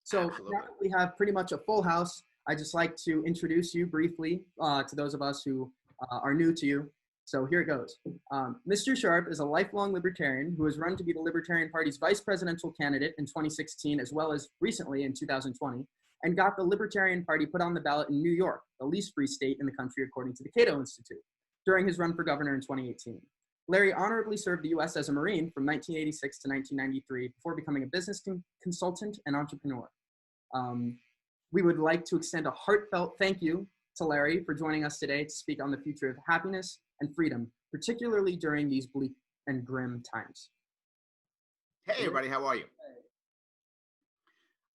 So now Absolutely. that we have pretty much a full house, I'd just like to introduce you briefly to those of us who are new to you. So here it goes. Mr. Sharpe is a lifelong libertarian who has run to be the Libertarian Party's vice presidential candidate in 2016, as well as recently in 2020, and got the Libertarian Party put on the ballot in New York, the least free state in the country according to the Cato Institute, during his run for governor in 2018. Larry honorably served the U.S. as a Marine from 1986 to 1993 before becoming a business consultant and entrepreneur. We would like to extend a heartfelt thank you to Larry for joining us today to speak on the future of happiness and freedom, particularly during these bleak and grim times. Hey, everybody, how are you?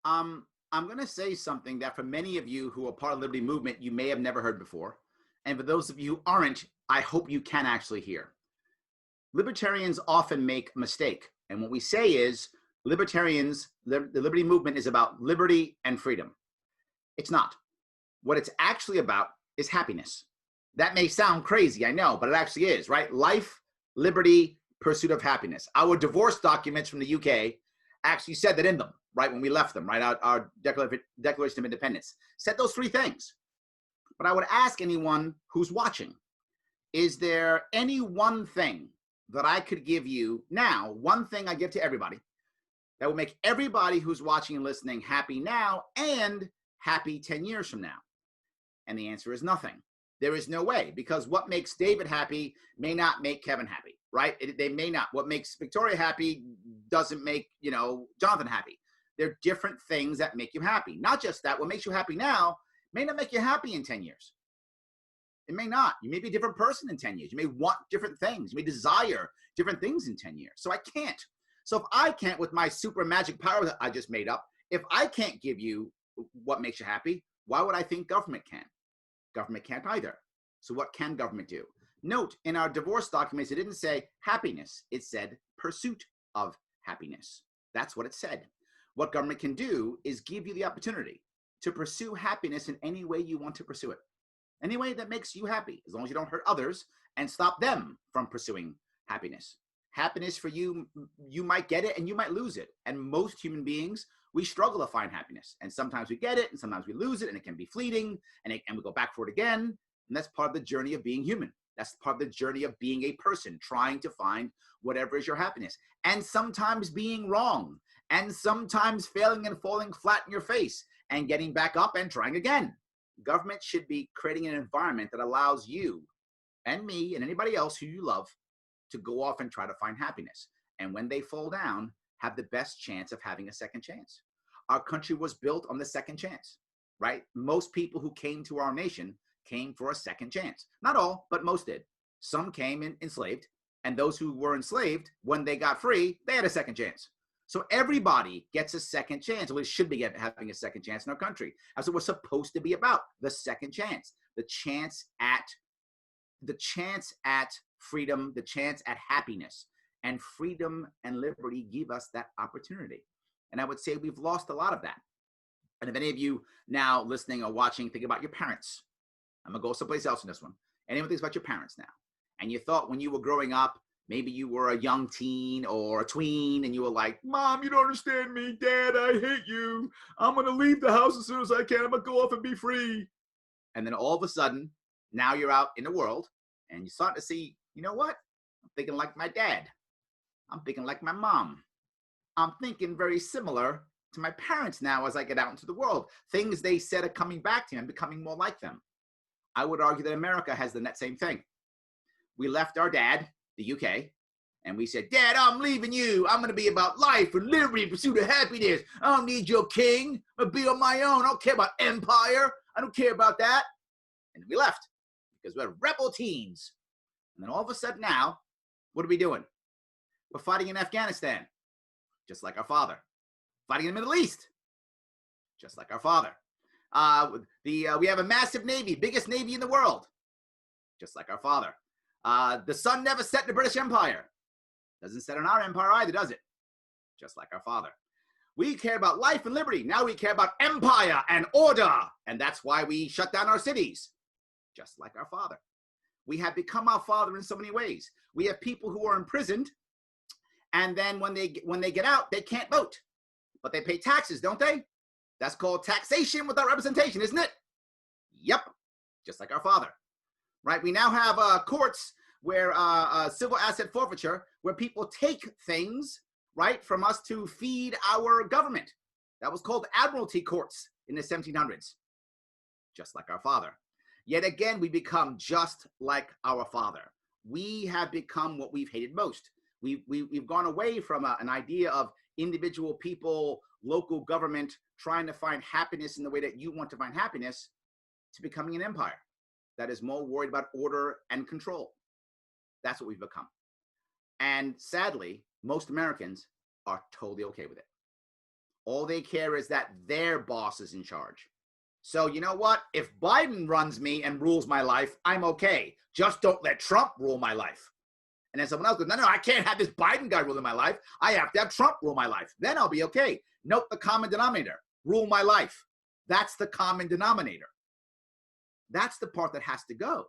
I'm going to say something that for many of you who are part of the Liberty Movement, you may have never heard before. And for those of you who aren't, I hope you can actually hear. Libertarians often make a mistake. And what we say is libertarians, the Liberty Movement is about liberty and freedom. It's not. What it's actually about is happiness. That may sound crazy, I know, but it actually is, right? Life, liberty, pursuit of happiness. Our divorce documents from the UK actually said that in them, right? When we left them, right? Our Declaration of Independence said those three things. But I would ask anyone who's watching, is there any one thing that I could give you now, one thing I give to everybody, that will make everybody who's watching and listening happy now and happy 10 years from now? And the answer is nothing. There is no way, because what makes David happy may not make Kevin happy, right? They may not. What makes Victoria happy doesn't make, Jonathan happy. They're different things that make you happy. Not just that, what makes you happy now may not make you happy in 10 years. It may not. You may be a different person in 10 years. You may want different things. You may desire different things in 10 years. So I can't. So if I can't, with my super magic power that I just made up, if I can't give you what makes you happy, why would I think government can? Government can't either. So what can government do? Note, in our divorce documents, it didn't say happiness. It said pursuit of happiness. That's what it said. What government can do is give you the opportunity to pursue happiness in any way you want to pursue it. Any way that makes you happy, as long as you don't hurt others and stop them from pursuing happiness. Happiness for you, you might get it and you might lose it. And most human beings, we struggle to find happiness. And sometimes we get it and sometimes we lose it, and it can be fleeting, and we go back for it again. And that's part of the journey of being human. That's part of the journey of being a person, trying to find whatever is your happiness. And sometimes being wrong, and sometimes failing and falling flat in your face and getting back up and trying again. Government should be creating an environment that allows you and me and anybody else who you love to go off and try to find happiness. And when they fall down, have the best chance of having a second chance. Our country was built on the second chance, right? Most people who came to our nation came for a second chance. Not all, but most did. Some came enslaved, and those who were enslaved, when they got free, they had a second chance. So everybody gets a second chance. We should be having a second chance in our country. That's what we're supposed to be about, the second chance, the chance at freedom, the chance at happiness. And freedom and liberty give us that opportunity. And I would say we've lost a lot of that. And if any of you now listening or watching, think about your parents. I'm going to go someplace else in this one. Anyone thinks about your parents now? And you thought when you were growing up, maybe you were a young teen or a tween, and you were like, Mom, you don't understand me. Dad, I hate you. I'm going to leave the house as soon as I can. I'm going to go off and be free. And then all of a sudden, now you're out in the world, and you start to see, you know what? I'm thinking like my dad. I'm thinking like my mom. I'm thinking very similar to my parents now as I get out into the world. Things they said are coming back to me. I'm becoming more like them. I would argue that America has done that same thing. We left our dad, the UK, and we said, Dad, I'm leaving you. I'm going to be about life and liberty and pursuit of happiness. I don't need your king. I'm going to be on my own. I don't care about empire. I don't care about that. And we left because we're rebel teens. And then all of a sudden now, what are we doing? We're fighting in Afghanistan, just like our father. Fighting in the Middle East, just like our father. We have a massive navy, biggest navy in the world, just like our father. The sun never set in the British Empire. Doesn't set in our empire either, does it? Just like our father. We care about life and liberty. Now we care about empire and order. And that's why we shut down our cities. Just like our father. We have become our father in so many ways. We have people who are imprisoned, and then when they get out, they can't vote. But they pay taxes, don't they? That's called taxation without representation, isn't it? Yep, just like our father, right? We now have courts where civil asset forfeiture, where people take things, right, from us to feed our government. That was called admiralty courts in the 1700s, just like our father. Yet again, we become just like our father. We have become what we've hated most. We've gone away from an idea of individual people, local government, trying to find happiness in the way that you want to find happiness, to becoming an empire that is more worried about order and control. That's what we've become. And sadly, most Americans are totally okay with it. All they care is that their boss is in charge. So you know what? If Biden runs me and rules my life, I'm okay. Just don't let Trump rule my life. And then someone else goes, no, I can't have this Biden guy ruling my life. I have to have Trump rule my life. Then I'll be okay. Note the common denominator. Rule my life. That's the common denominator. That's the part that has to go.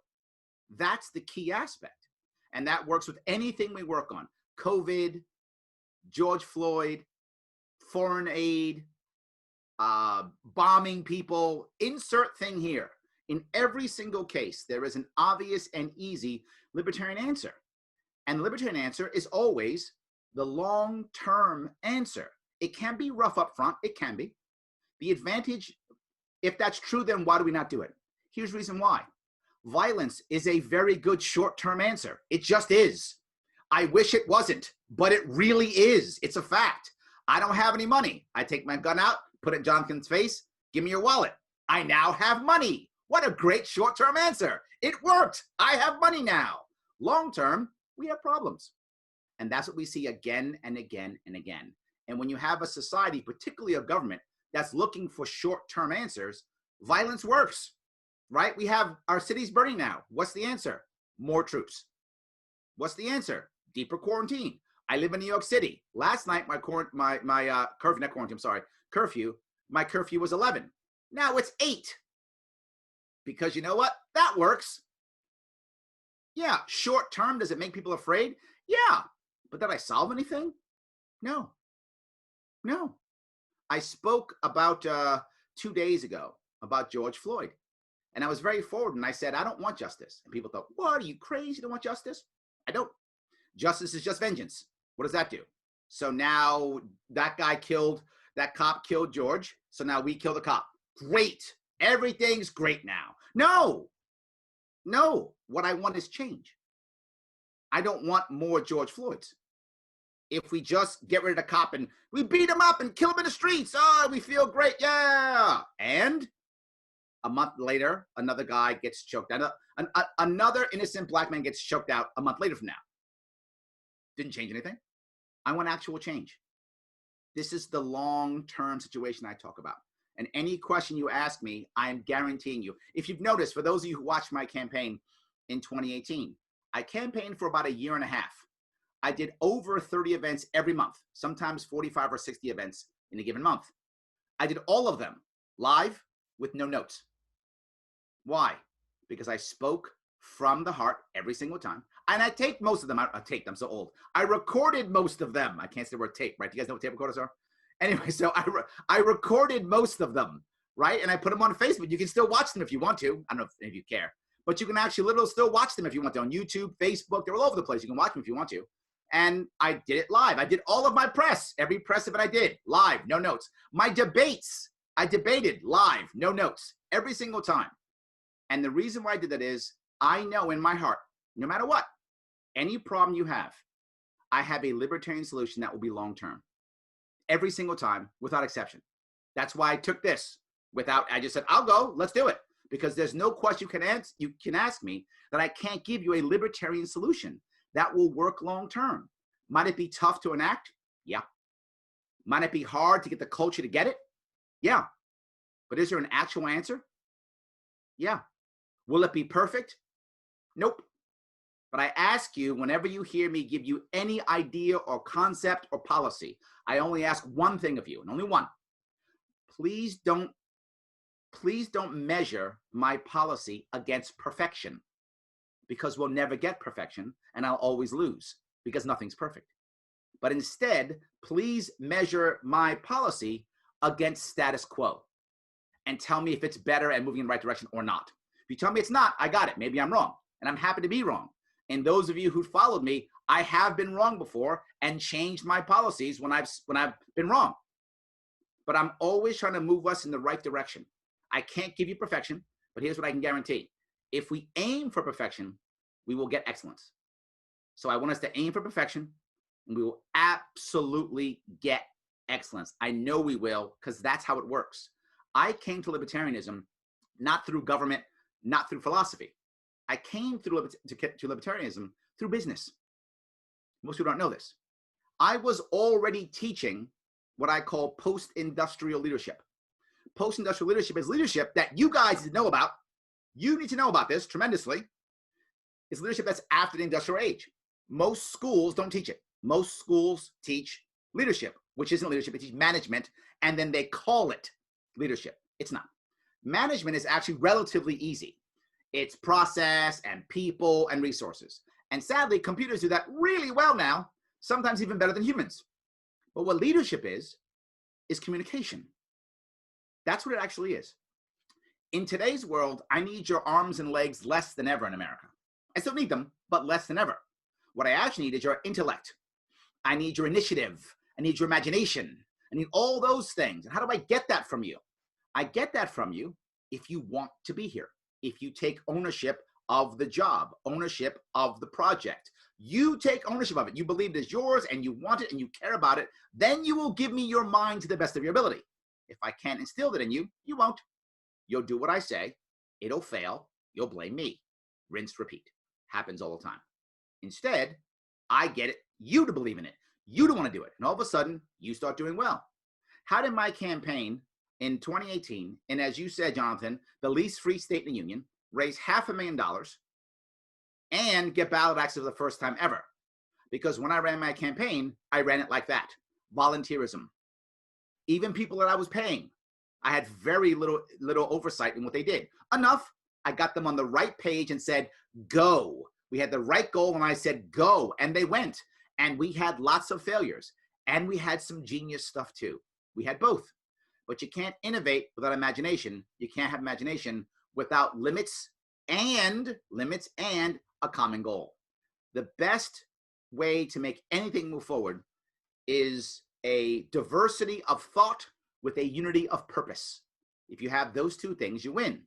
That's the key aspect. And that works with anything we work on. COVID, George Floyd, foreign aid, bombing people, insert thing here. In every single case, there is an obvious and easy libertarian answer. And the libertarian answer is always the long-term answer. It can be rough up front. It can be. The advantage, if that's true, then why do we not do it? Here's the reason why. Violence is a very good short-term answer. It just is. I wish it wasn't, but it really is. It's a fact. I don't have any money. I take my gun out, put it in Jonathan's face, give me your wallet. I now have money. What a great short-term answer. It worked. I have money now. Long-term, we have problems. And that's what we see again and again and again. And when you have a society, particularly a government, that's looking for short-term answers, violence works, right? We have our cities burning now. What's the answer? More troops. What's the answer? Deeper quarantine. I live in New York City. Last night, my curfew was 11. Now it's 8. Because you know what? That works. Yeah, short term, does it make people afraid? Yeah, but did I solve anything? No. I spoke about 2 days ago about George Floyd, and I was very forward, and I said, I don't want justice. And people thought, what, are you crazy? You don't want justice? I don't. Justice is just vengeance. What does that do? So now that cop killed George, so now we kill the cop. Great. Everything's great now. No, what I want is change. I don't want more George Floyds. If we just get rid of the cop and we beat him up and kill him in the streets, we feel great, yeah. And a month later, another guy gets choked out. Another innocent black man gets choked out a month later from now. Didn't change anything. I want actual change. This is the long-term situation I talk about. And any question you ask me, I'm guaranteeing you. If you've noticed, for those of you who watched my campaign in 2018, I campaigned for about a year and a half. I did over 30 events every month, sometimes 45 or 60 events in a given month. I did all of them live with no notes. Why? Because I spoke from the heart every single time. And I taped most of them. I'm so old. I recorded most of them. I can't say the word tape, right? Do you guys know what tape recorders are? Anyway, so I recorded most of them, right? And I put them on Facebook. You can still watch them if you want to. I don't know if you care. But you can actually literally still watch them if you want to on YouTube, Facebook. They're all over the place. You can watch them if you want to. And I did it live. I did all of my press. Every press event I did, live, no notes. My debates, I debated live, no notes, every single time. And the reason why I did that is I know in my heart, no matter what, any problem you have, I have a libertarian solution that will be long-term. Every single time, without exception. That's why I took this I just said, I'll go, let's do it. Because there's no question you can ask me that I can't give you a libertarian solution that will work long-term. Might it be tough to enact? Yeah. Might it be hard to get the culture to get it? Yeah. But is there an actual answer? Yeah. Will it be perfect? Nope. But I ask you, whenever you hear me give you any idea or concept or policy, I only ask one thing of you, and only one. Please don't measure my policy against perfection, because we'll never get perfection, and I'll always lose, because nothing's perfect. But instead, please measure my policy against status quo and tell me if it's better and moving in the right direction or not. If you tell me it's not, I got it. Maybe I'm wrong, and I'm happy to be wrong. And those of you who followed me, I have been wrong before and changed my policies when I've been wrong. But I'm always trying to move us in the right direction. I can't give you perfection, but here's what I can guarantee. If we aim for perfection, we will get excellence. So I want us to aim for perfection, and we will absolutely get excellence. I know we will, because that's how it works. I came to libertarianism not through government, not through philosophy. I came to libertarianism through business. Most people don't know this. I was already teaching what I call post-industrial leadership. Post-industrial leadership is leadership that you guys need to know about. You need to know about this tremendously. It's leadership that's after the industrial age. Most schools don't teach it. Most schools teach leadership, which isn't leadership. They teach management, and then they call it leadership. It's not. Management is actually relatively easy. It's process and people and resources. And sadly, computers do that really well now, sometimes even better than humans. But what leadership is communication. That's what it actually is. In today's world, I need your arms and legs less than ever in America. I still need them, but less than ever. What I actually need is your intellect. I need your initiative. I need your imagination. I need all those things. And how do I get that from you? I get that from you if you want to be here, if you take ownership of the job, ownership of the project. You take ownership of it. You believe it is yours and you want it and you care about it. Then you will give me your mind to the best of your ability. If I can't instill that in you, you won't. You'll do what I say. It'll fail. You'll blame me. Rinse, repeat. Happens all the time. Instead, I get it. You to believe in it. You to want to do it. And all of a sudden, you start doing well. How did my campaign in 2018, and as you said, Jonathan, the least free state in the union, raise $500,000 and get ballot access for the first time ever? Because when I ran my campaign, I ran it like that. Volunteerism. Even people that I was paying, I had very little oversight in what they did. Enough, I got them on the right page and said, go. We had the right goal and I said, go. And they went. And we had lots of failures. And we had some genius stuff too. We had both. But you can't innovate without imagination. You can't have imagination without limits and a common goal. The best way to make anything move forward is a diversity of thought with a unity of purpose. If you have those two things, you win.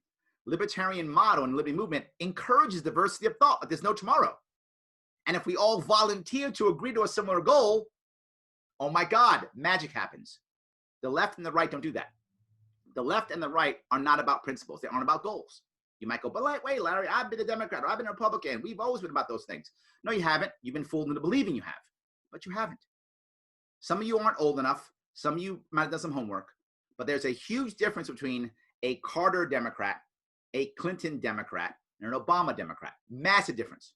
Libertarian motto and liberty movement encourages diversity of thought, like there's no tomorrow. And if we all volunteer to agree to a similar goal, oh my God, magic happens. The left and the right don't do that. The left and the right are not about principles. They aren't about goals. You might go, but wait, Larry, I've been a Democrat or I've been a Republican. We've always been about those things. No, you haven't. You've been fooled into believing you have, but you haven't. Some of you aren't old enough. Some of you might have done some homework, but there's a huge difference between a Carter Democrat, a Clinton Democrat, and an Obama Democrat. Massive difference.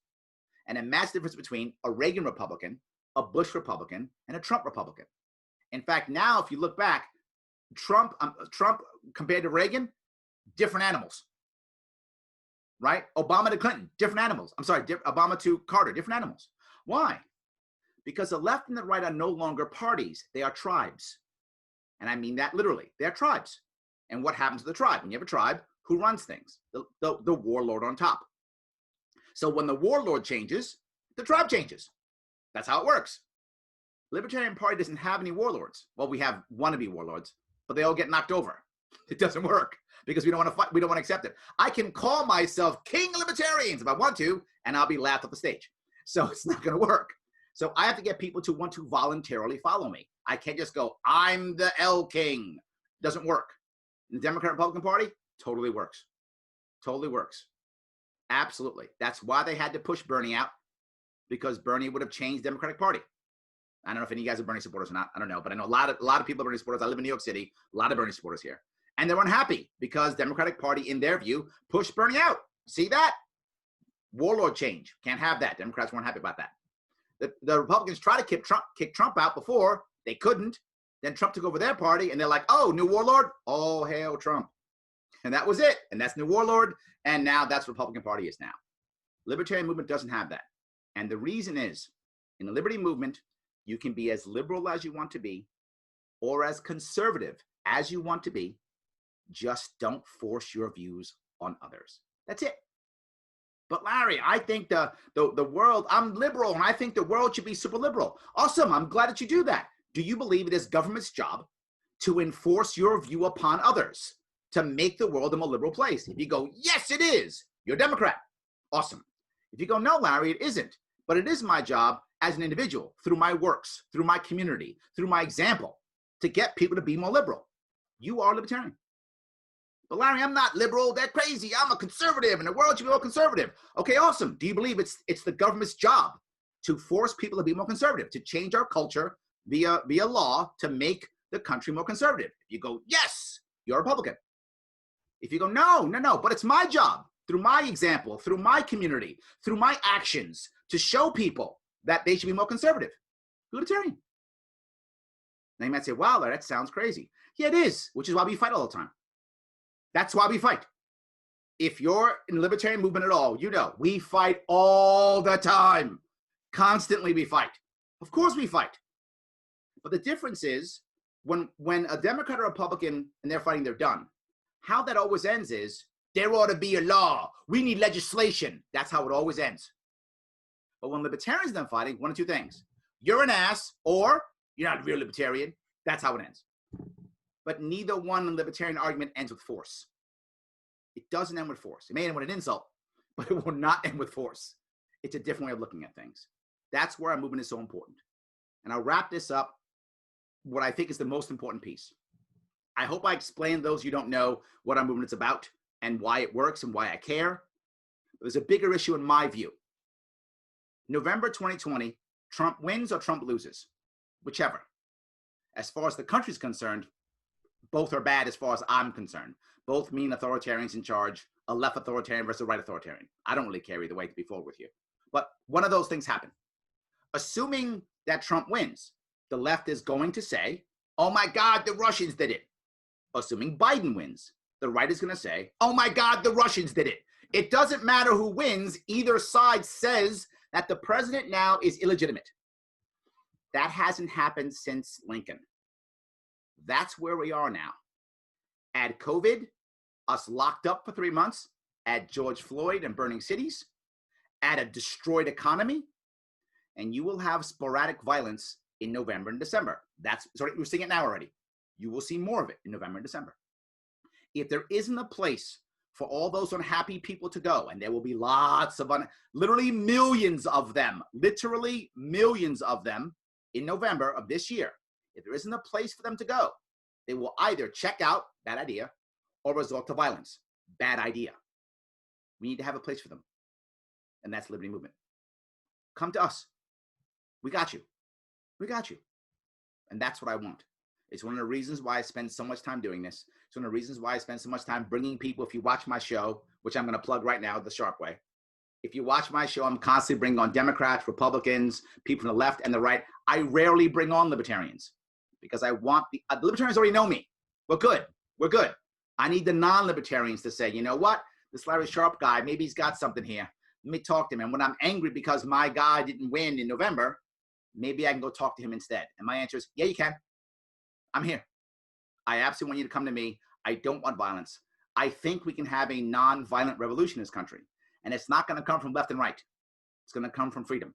And a massive difference between a Reagan Republican, a Bush Republican, and a Trump Republican. In fact, now if you look back, Trump compared to Reagan, different animals, right? Obama to Clinton, different animals. I'm sorry, Obama to Carter, different animals. Why? Because the left and the right are no longer parties. They are tribes. And I mean that literally. They're tribes. And what happens to the tribe? When you have a tribe, who runs things? The warlord on top. So when the warlord changes, the tribe changes. That's how it works. Libertarian Party doesn't have any warlords. Well, we have wannabe warlords, but they all get knocked over. It doesn't work because we don't want to fight. We don't want to accept it. I can call myself King Libertarians if I want to, and I'll be laughed off the stage. So it's not going to work. So I have to get people to want to voluntarily follow me. I can't just go, I'm the L King. Doesn't work. In the Democrat Republican Party, totally works. Totally works. Absolutely. That's why they had to push Bernie out, because Bernie would have changed the Democratic Party. I don't know if any of you guys are Bernie supporters or not. I don't know, but I know a lot of people are Bernie supporters. I live in New York City. A lot of Bernie supporters here. And they're unhappy because Democratic Party, in their view, pushed Bernie out. See that? Warlord change. Can't have that. Democrats weren't happy about that. The Republicans tried to kick Trump out before. They couldn't. Then Trump took over their party, and they're like, oh, new warlord? Oh, hail Trump. And that was it. And that's new warlord. And now that's what the Republican Party is now. Libertarian movement doesn't have that. And the reason is, in the liberty movement, you can be as liberal as you want to be or as conservative as you want to be. Just don't force your views on others. That's it. But Larry, I think the world, I'm liberal, and I think the world should be super liberal. Awesome. I'm glad that you do that. Do you believe it is government's job to enforce your view upon others, to make the world a more liberal place? If you go, yes, it is, you're a Democrat. Awesome. If you go, no, Larry, it isn't. But it is my job as an individual, through my works, through my community, through my example, to get people to be more liberal. You are a libertarian. But Larry, I'm not liberal. They're crazy. I'm a conservative, and the world should be more conservative. Okay, awesome. Do you believe it's the government's job to force people to be more conservative, to change our culture via law to make the country more conservative? If you go, yes, you're a Republican. If you go, no, but it's my job through my example, through my community, through my actions to show people that they should be more conservative. Libertarian. Now you might say, wow, Larry, that sounds crazy. Yeah, it is, which is why we fight all the time. That's why we fight. If you're in the libertarian movement at all, you know, we fight all the time. Constantly we fight. Of course we fight. But the difference is when a Democrat or Republican and they're fighting, they're done. How that always ends is there ought to be a law. We need legislation. That's how it always ends. But when libertarians are then fighting, one of two things. You're an ass or you're not a real libertarian. That's how it ends. But neither one libertarian argument ends with force. It doesn't end with force. It may end with an insult, but it will not end with force. It's a different way of looking at things. That's where our movement is so important. And I'll wrap this up, what I think is the most important piece. I hope I explained those who don't know what our movement is about and why it works and why I care. There's a bigger issue in my view. November 2020, Trump wins or Trump loses, whichever. As far as the country's concerned, both are bad as far as I'm concerned. Both mean authoritarians in charge, a left authoritarian versus a right authoritarian. I don't really care either way, to be forward with you. But one of those things happen. Assuming that Trump wins, the left is going to say, oh my God, the Russians did it. Assuming Biden wins, the right is going to say, oh my God, the Russians did it. It doesn't matter who wins. Either side says that the president now is illegitimate. That hasn't happened since Lincoln. That's where we are now. Add COVID, us locked up for 3 months, add George Floyd and burning cities, add a destroyed economy, and you will have sporadic violence in November and December. We're seeing it now already. You will see more of it in November and December. If there isn't a place for all those unhappy people to go, and there will be lots of, literally millions of them in November of this year, if there isn't a place for them to go, they will either check out, bad idea, or resort to violence, bad idea. We need to have a place for them. And that's Liberty Movement. Come to us. We got you. We got you. And that's what I want. It's one of the reasons why I spend so much time doing this. It's one of the reasons why I spend so much time bringing people. If you watch my show, which I'm going to plug right now, The Sharpe Way. If you watch my show, I'm constantly bringing on Democrats, Republicans, people from the left and the right. I rarely bring on libertarians because I want the libertarians already know me. We're good. We're good. I need the non-libertarians to say, you know what? This Larry Sharpe guy, maybe he's got something here. Let me talk to him. And when I'm angry because my guy didn't win in November, maybe I can go talk to him instead. And my answer is, yeah, you can. I'm here. I absolutely want you to come to me. I don't want violence. I think we can have a non-violent revolution in this country. And it's not going to come from left and right. It's going to come from freedom.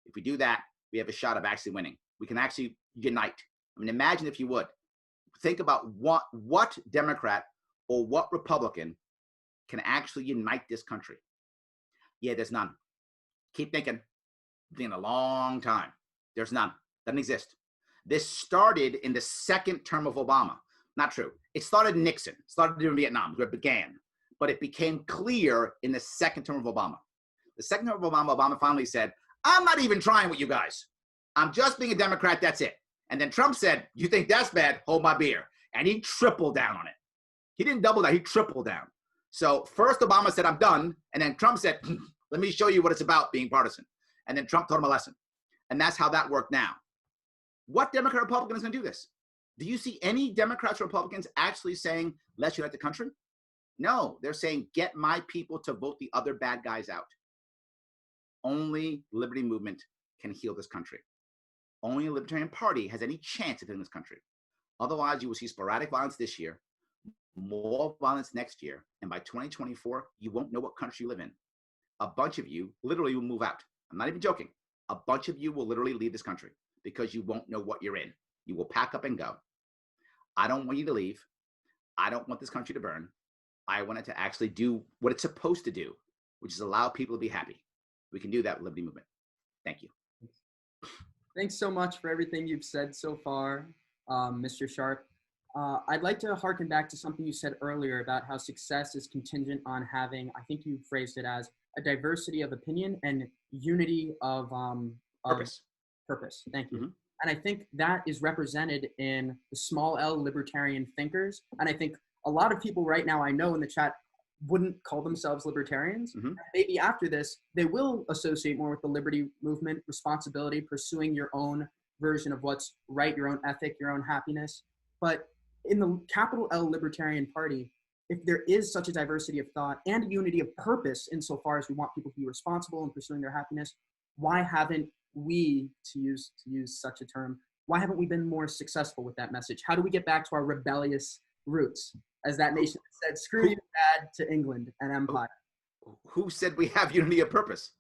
If we do that, we have a shot of actually winning. We can actually unite. I mean, imagine if you would. Think about what Democrat or what Republican can actually unite this country. Yeah, there's none. Keep thinking. It's been a long time. There's none. Doesn't exist. This started in the second term of Obama. Not true. It started in Nixon. It started in Vietnam, where it began. But it became clear in the second term of Obama. The second term of Obama, Obama finally said, I'm not even trying with you guys. I'm just being a Democrat, that's it. And then Trump said, you think that's bad? Hold my beer. And he tripled down on it. He didn't double down, he tripled down. So first Obama said, I'm done. And then Trump said, let me show you what it's about being partisan. And then Trump taught him a lesson. And that's how that worked now. What Democrat Republican is going to do this? Do you see any Democrats or Republicans actually saying, let's unite the country? No, they're saying, get my people to vote the other bad guys out. Only Liberty Movement can heal this country. Only a Libertarian Party has any chance of healing this country. Otherwise, you will see sporadic violence this year, more violence next year, and by 2024, you won't know what country you live in. A bunch of you literally will move out. I'm not even joking. A bunch of you will literally leave this country because you won't know what you're in. You will pack up and go. I don't want you to leave. I don't want this country to burn. I want it to actually do what it's supposed to do, which is allow people to be happy. We can do that with Liberty Movement. Thank you. Thanks so much for everything you've said so far, Mr. Sharpe. I'd like to harken back to something you said earlier about how success is contingent on having, I think you phrased it as, a diversity of opinion and unity of purpose. Thank you. Mm-hmm. And I think that is represented in the small L libertarian thinkers. And I think a lot of people right now I know in the chat wouldn't call themselves libertarians. Mm-hmm. Maybe after this, they will associate more with the liberty movement, responsibility, pursuing your own version of what's right, your own ethic, your own happiness. But in the capital L Libertarian Party, if there is such a diversity of thought and a unity of purpose insofar as we want people to be responsible and pursuing their happiness, why haven't we, to use such a term, why haven't we been more successful with that message? How do we get back to our rebellious roots? As that nation said, screw you, Dad, to England and empire. Who said we have unity of purpose?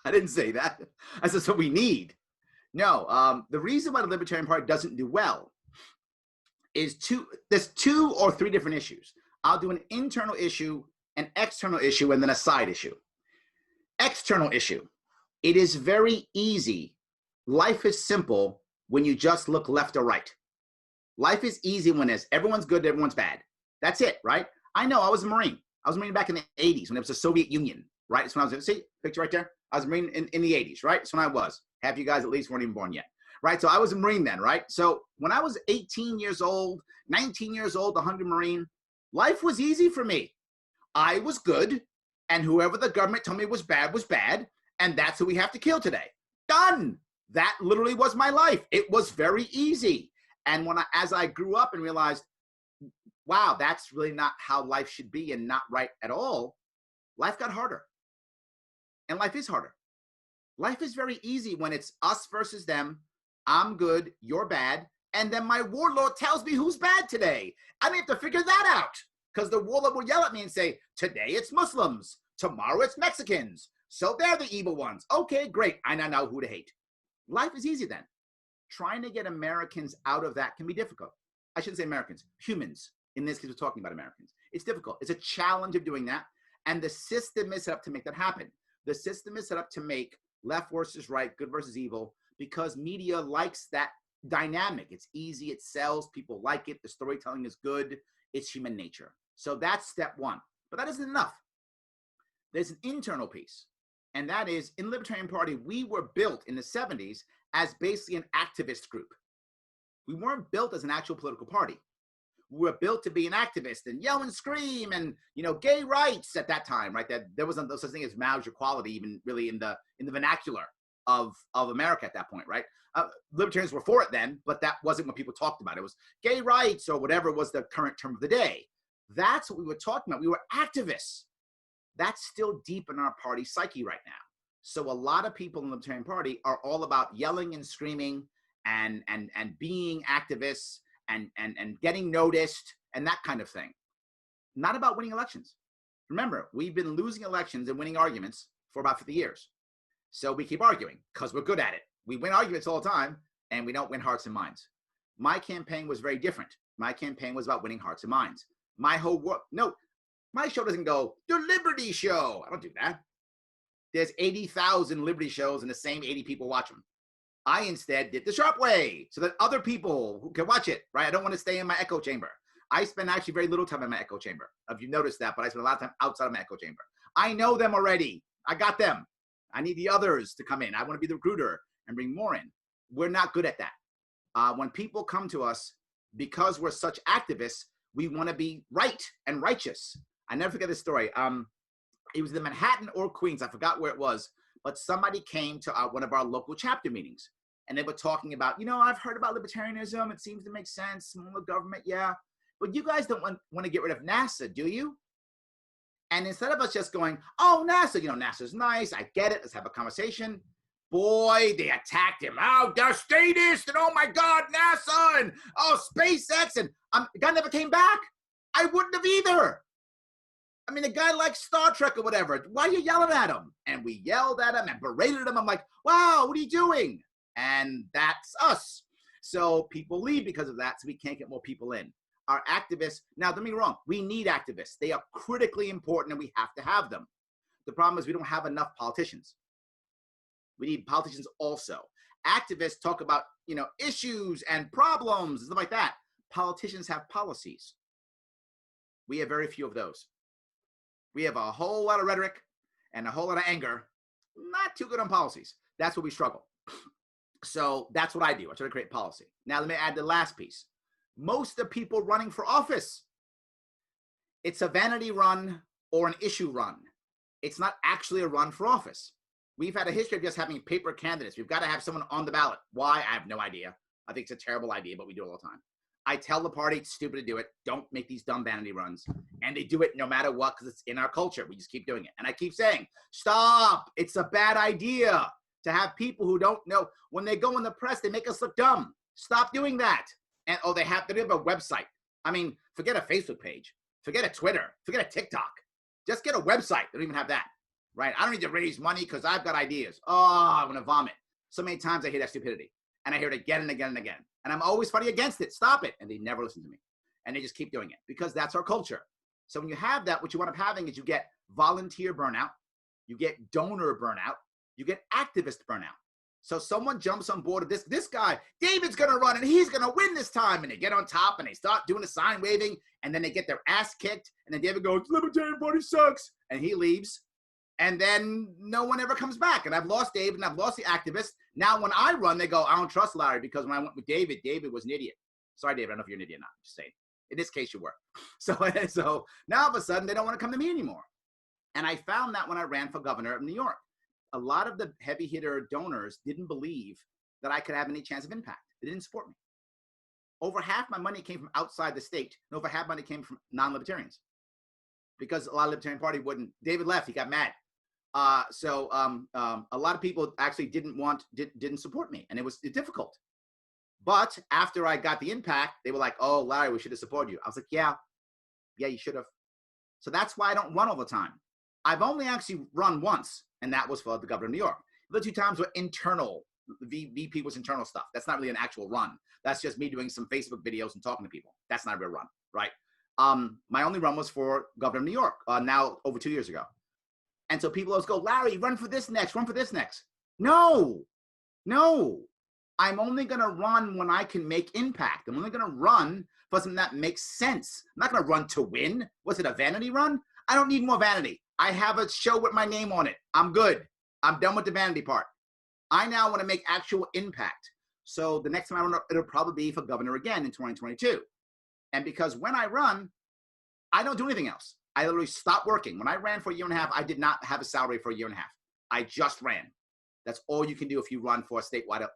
I didn't say that. I said, so we need. No, the reason why the Libertarian Party doesn't do well is there's 2 or 3 different issues. I'll do an internal issue, an external issue, and then a side issue. External issue. It is very easy. Life is simple when you just look left or right. Life is easy when everyone's good, everyone's bad. That's it, right? I know, I was a Marine. I was a Marine back in the 80s when it was the Soviet Union, right? That's when I was, see, picture right there? I was a Marine in the 80s, right? That's when I was. Half you guys at least weren't even born yet, right? So I was a Marine then, right? So when I was 18 years old, 19 years old, a 100 Marine, life was easy for me. I was good, and whoever the government told me was bad, and that's who we have to kill today. Done. That literally was my life. It was very easy. And as I grew up and realized, wow, that's really not how life should be and not right at all, life got harder. And life is harder. Life is very easy when it's us versus them. I'm good, you're bad. And then my warlord tells me who's bad today. I have to figure that out because the warlord will yell at me and say, today it's Muslims, tomorrow it's Mexicans. So they're the evil ones. Okay, great. I now know who to hate. Life is easy then. Trying to get Americans out of that can be difficult. I shouldn't say Americans, humans. In this case, we're talking about Americans. It's difficult. It's a challenge of doing that. And the system is set up to make that happen. The system is set up to make left versus right, good versus evil, because media likes that dynamic. It's easy. It sells. People like it. The storytelling is good. It's human nature. So that's step 1. But that isn't enough. There's an internal piece. And that is, in the Libertarian Party, we were built in the 70s as basically an activist group. We weren't built as an actual political party. We were built to be an activist and yell and scream and, gay rights at that time, right? That there wasn't no such thing as marriage equality, even really in the vernacular of America at that point, right? Libertarians were for it then, but that wasn't what people talked about. It was gay rights or whatever was the current term of the day. That's what we were talking about. We were activists. That's still deep in our party psyche right now. So a lot of people in the Libertarian Party are all about yelling and screaming and being activists and getting noticed and that kind of thing. Not about winning elections. Remember, we've been losing elections and winning arguments for about 50 years. So we keep arguing because we're good at it. We win arguments all the time and we don't win hearts and minds. My campaign was very different. My campaign was about winning hearts and minds. My whole work, no, my show doesn't go, the Liberty Show. I don't do that. There's 80,000 Liberty shows and the same 80 people watch them. I instead did the Sharpe way so that other people who can watch it, right? I don't want to stay in my echo chamber. I spend actually very little time in my echo chamber. If you noticed that, but I spend a lot of time outside of my echo chamber. I know them already. I got them. I need the others to come in. I want to be the recruiter and bring more in. We're not good at that. When people come to us, because we're such activists, we want to be right and righteous. I never forget this story. It was in Manhattan or Queens. I forgot where it was. But somebody came to one of our local chapter meetings. And they were talking about, I've heard about libertarianism. It seems to make sense. Smaller government, yeah. But you guys don't want to get rid of NASA, do you? And instead of us just going, oh, NASA, NASA's nice. I get it. Let's have a conversation. boy, they attacked him. Oh, the statists, and oh my God, NASA, and oh, SpaceX, and the guy never came back. I wouldn't have either. I mean, the guy likes Star Trek or whatever. Why are you yelling at him? And we yelled at him and berated him. I'm like, wow, what are you doing? And that's us. So people leave because of that, so we can't get more people in. Our activists, now don't get me wrong, we need activists. They are critically important and we have to have them. The problem is we don't have enough politicians. We need politicians also. Activists talk about, issues and problems and stuff like that. Politicians have policies. We have very few of those. We have a whole lot of rhetoric and a whole lot of anger, not too good on policies. That's where we struggle. So that's what I do. I try to create policy. Now let me add the last piece. Most of the people running for office, it's a vanity run or an issue run. It's not actually a run for office. We've had a history of just having paper candidates. We've got to have someone on the ballot. Why? I have no idea. I think it's a terrible idea, but we do it all the time. I tell the party it's stupid to do it. Don't make these dumb vanity runs. And they do it no matter what because it's in our culture. We just keep doing it. And I keep saying, stop. It's a bad idea to have people who don't know. When they go in the press, they make us look dumb. Stop doing that. And they have a website. I mean, forget a Facebook page. Forget a Twitter. Forget a TikTok. Just get a website. They don't even have that. Right? I don't need to raise money because I've got ideas. Oh, I'm going to vomit. So many times I hear that stupidity. And I hear it again and again and again. And I'm always fighting against it. Stop it. And they never listen to me. And they just keep doing it because that's our culture. So when you have that, what you wind up having is you get volunteer burnout. You get donor burnout. You get activist burnout. So someone jumps on board of this guy, David's going to run and he's going to win this time. And they get on top and they start doing the sign waving. And then they get their ass kicked. And then David goes, Libertarian Party sucks. And he leaves. And then no one ever comes back. And I've lost David and I've lost the activists. Now when I run, they go, I don't trust Larry because when I went with David, David was an idiot. Sorry, David, I don't know if you're an idiot or not. I'm just saying. In this case, you were. So now all of a sudden, they don't want to come to me anymore. And I found that when I ran for governor of New York. A lot of the heavy hitter donors didn't believe that I could have any chance of impact. They didn't support me. Over half my money came from outside the state, and over half money came from non-libertarians. Because a lot of Libertarian Party wouldn't. David left, he got mad. So a lot of people actually didn't support me, and it was difficult. But after I got the impact, they were like, oh, Larry, we should have supported you. I was like, yeah, you should have. So that's why I don't run all the time. I've only actually run once, and that was for the governor of New York. The 2 times were internal. The VP was internal stuff. That's not really an actual run. That's just me doing some Facebook videos and talking to people. That's not a real run, right? My only run was for governor of New York, now over 2 years ago. And so people always go, Larry, run for this next, run for this next. No. I'm only going to run when I can make impact. I'm only going to run for something that makes sense. I'm not going to run to win. Was it a vanity run? I don't need more vanity. I have a show with my name on it. I'm good. I'm done with the vanity part. I now want to make actual impact. So the next time I run, it'll probably be for governor again in 2022. And because when I run, I don't do anything else. I literally stopped working. When I ran for a year and a half, I did not have a salary for a year and a half. I just ran. That's all you can do if you run for a statewide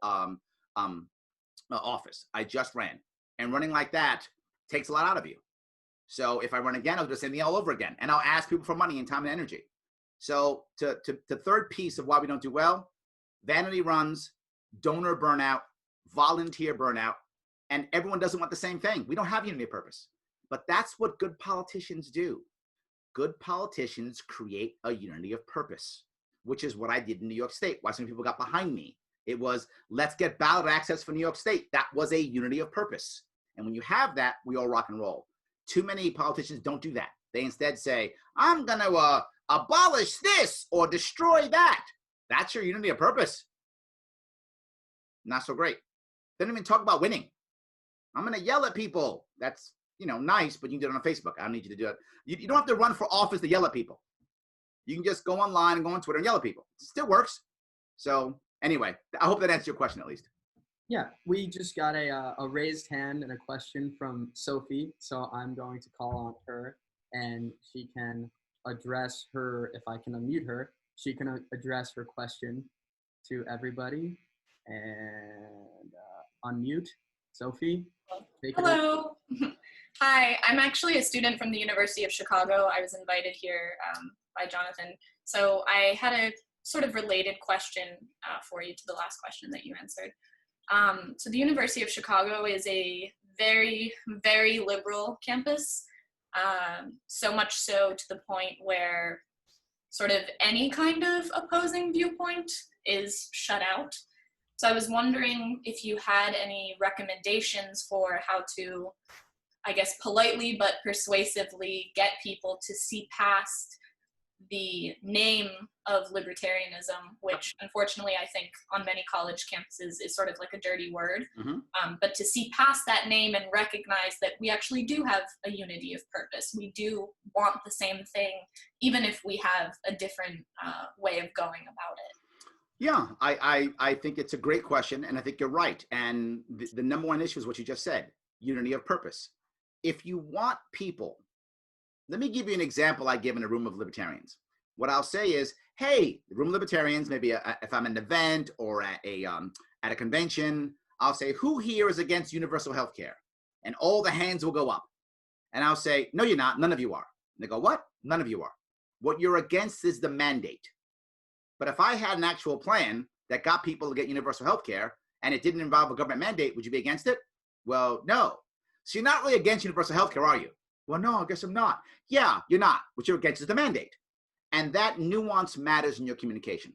office. I just ran. And running like that takes a lot out of you. So if I run again, I'll do the same thing all over again. And I'll ask people for money and time and energy. So to the third piece of why we don't do well, vanity runs, donor burnout, volunteer burnout, and everyone doesn't want the same thing. We don't have unity of purpose. But that's what good politicians do. Good politicians create a unity of purpose, which is what I did in New York State. Why so many people got behind me. It was, let's get ballot access for New York State. That was a unity of purpose. And when you have that, we all rock and roll. Too many politicians don't do that. They instead say, I'm going to abolish this or destroy that. That's your unity of purpose. Not so great. They don't even talk about winning. I'm going to yell at people. That's, nice, but you can do it on Facebook. I don't need you to do it. You don't have to run for office to yell at people. You can just go online and go on Twitter and yell at people. It still works. So anyway, I hope that answers your question at least. Yeah, we just got a raised hand and a question from Sophie. So I'm going to call on her and she can address her, if I can unmute her, she can address her question to everybody and unmute. Sophie, take it away. Hello. Hi, I'm actually a student from the University of Chicago. I was invited here by Jonathan. So I had a sort of related question for you to the last question that you answered. So the University of Chicago is a very, very liberal campus, so much so to the point where sort of any kind of opposing viewpoint is shut out. So I was wondering if you had any recommendations for how to, I guess, politely but persuasively get people to see past the name of libertarianism, which unfortunately I think on many college campuses is sort of like a dirty word, but to see past that name and recognize that we actually do have a unity of purpose. We do want the same thing, even if we have a different way of going about it. Yeah, I think it's a great question, and I think you're right. And the number one issue is what you just said, unity of purpose. If you want people, let me give you an example I give in a room of libertarians. What I'll say is, hey, the room of libertarians, maybe if I'm at an event or at a convention, I'll say, who here is against universal health care? And all the hands will go up. And I'll say, no, you're not. None of you are. And they go, what? None of you are. What you're against is the mandate. But if I had an actual plan that got people to get universal health care and it didn't involve a government mandate, would you be against it? Well, no. So you're not really against universal health care, are you? Well, no, I guess I'm not. Yeah, you're not. What you're against is the mandate. And that nuance matters in your communication.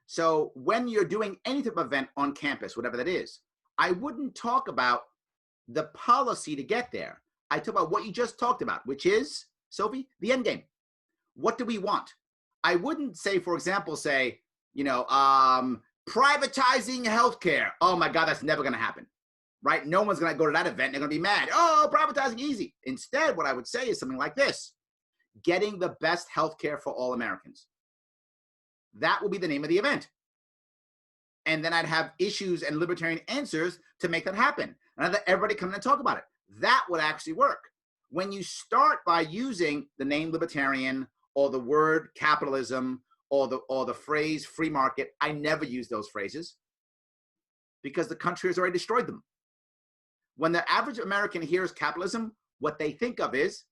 So when you're doing any type of event on campus, whatever that is, I wouldn't talk about the policy to get there. I talk about what you just talked about, which is, Sophie, the end game. What do we want? I wouldn't say, for example, say, privatizing healthcare. Oh my God, that's never going to happen. Right? No one's going to go to that event. They're going to be mad. Oh, privatizing easy. Instead, what I would say is something like this: getting the best healthcare for all Americans. That will be the name of the event. And then I'd have issues and libertarian answers to make that happen. And I'd let everybody come in and talk about it. That would actually work. When you start by using the name libertarian or the word capitalism or the phrase free market, I never use those phrases because the country has already destroyed them. When the average American hears capitalism, what they think of is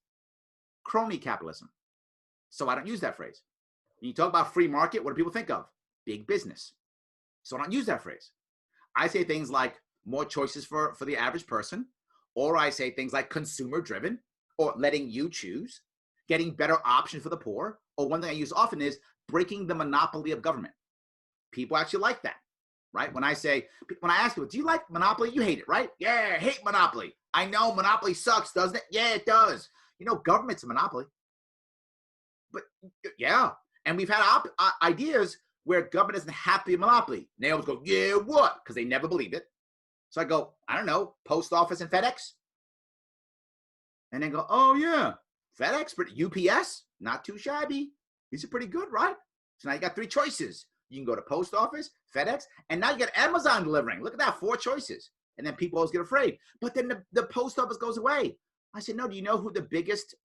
crony capitalism. So I don't use that phrase. When you talk about free market, what do people think of? Big business. So I don't use that phrase. I say things like more choices for the average person, or I say things like consumer driven, or letting you choose, getting better options for the poor, or one thing I use often is breaking the monopoly of government. People actually like that. Right? When I ask people, do you like monopoly? You hate it, right? Yeah, I hate monopoly. I know monopoly sucks, doesn't it? Yeah, it does. Government's a monopoly. But yeah. And we've had ideas where government doesn't have to be a monopoly. And they always go, yeah, what? Because they never believed it. So I go, I don't know, post office and FedEx. And then go, oh yeah, FedEx, UPS, not too shabby. These are pretty good, right? So now you got three choices. You can go to post office, FedEx, and now you get Amazon delivering. Look at that, 4 choices. And then people always get afraid. But then the post office goes away. I said, no, do you know who the biggest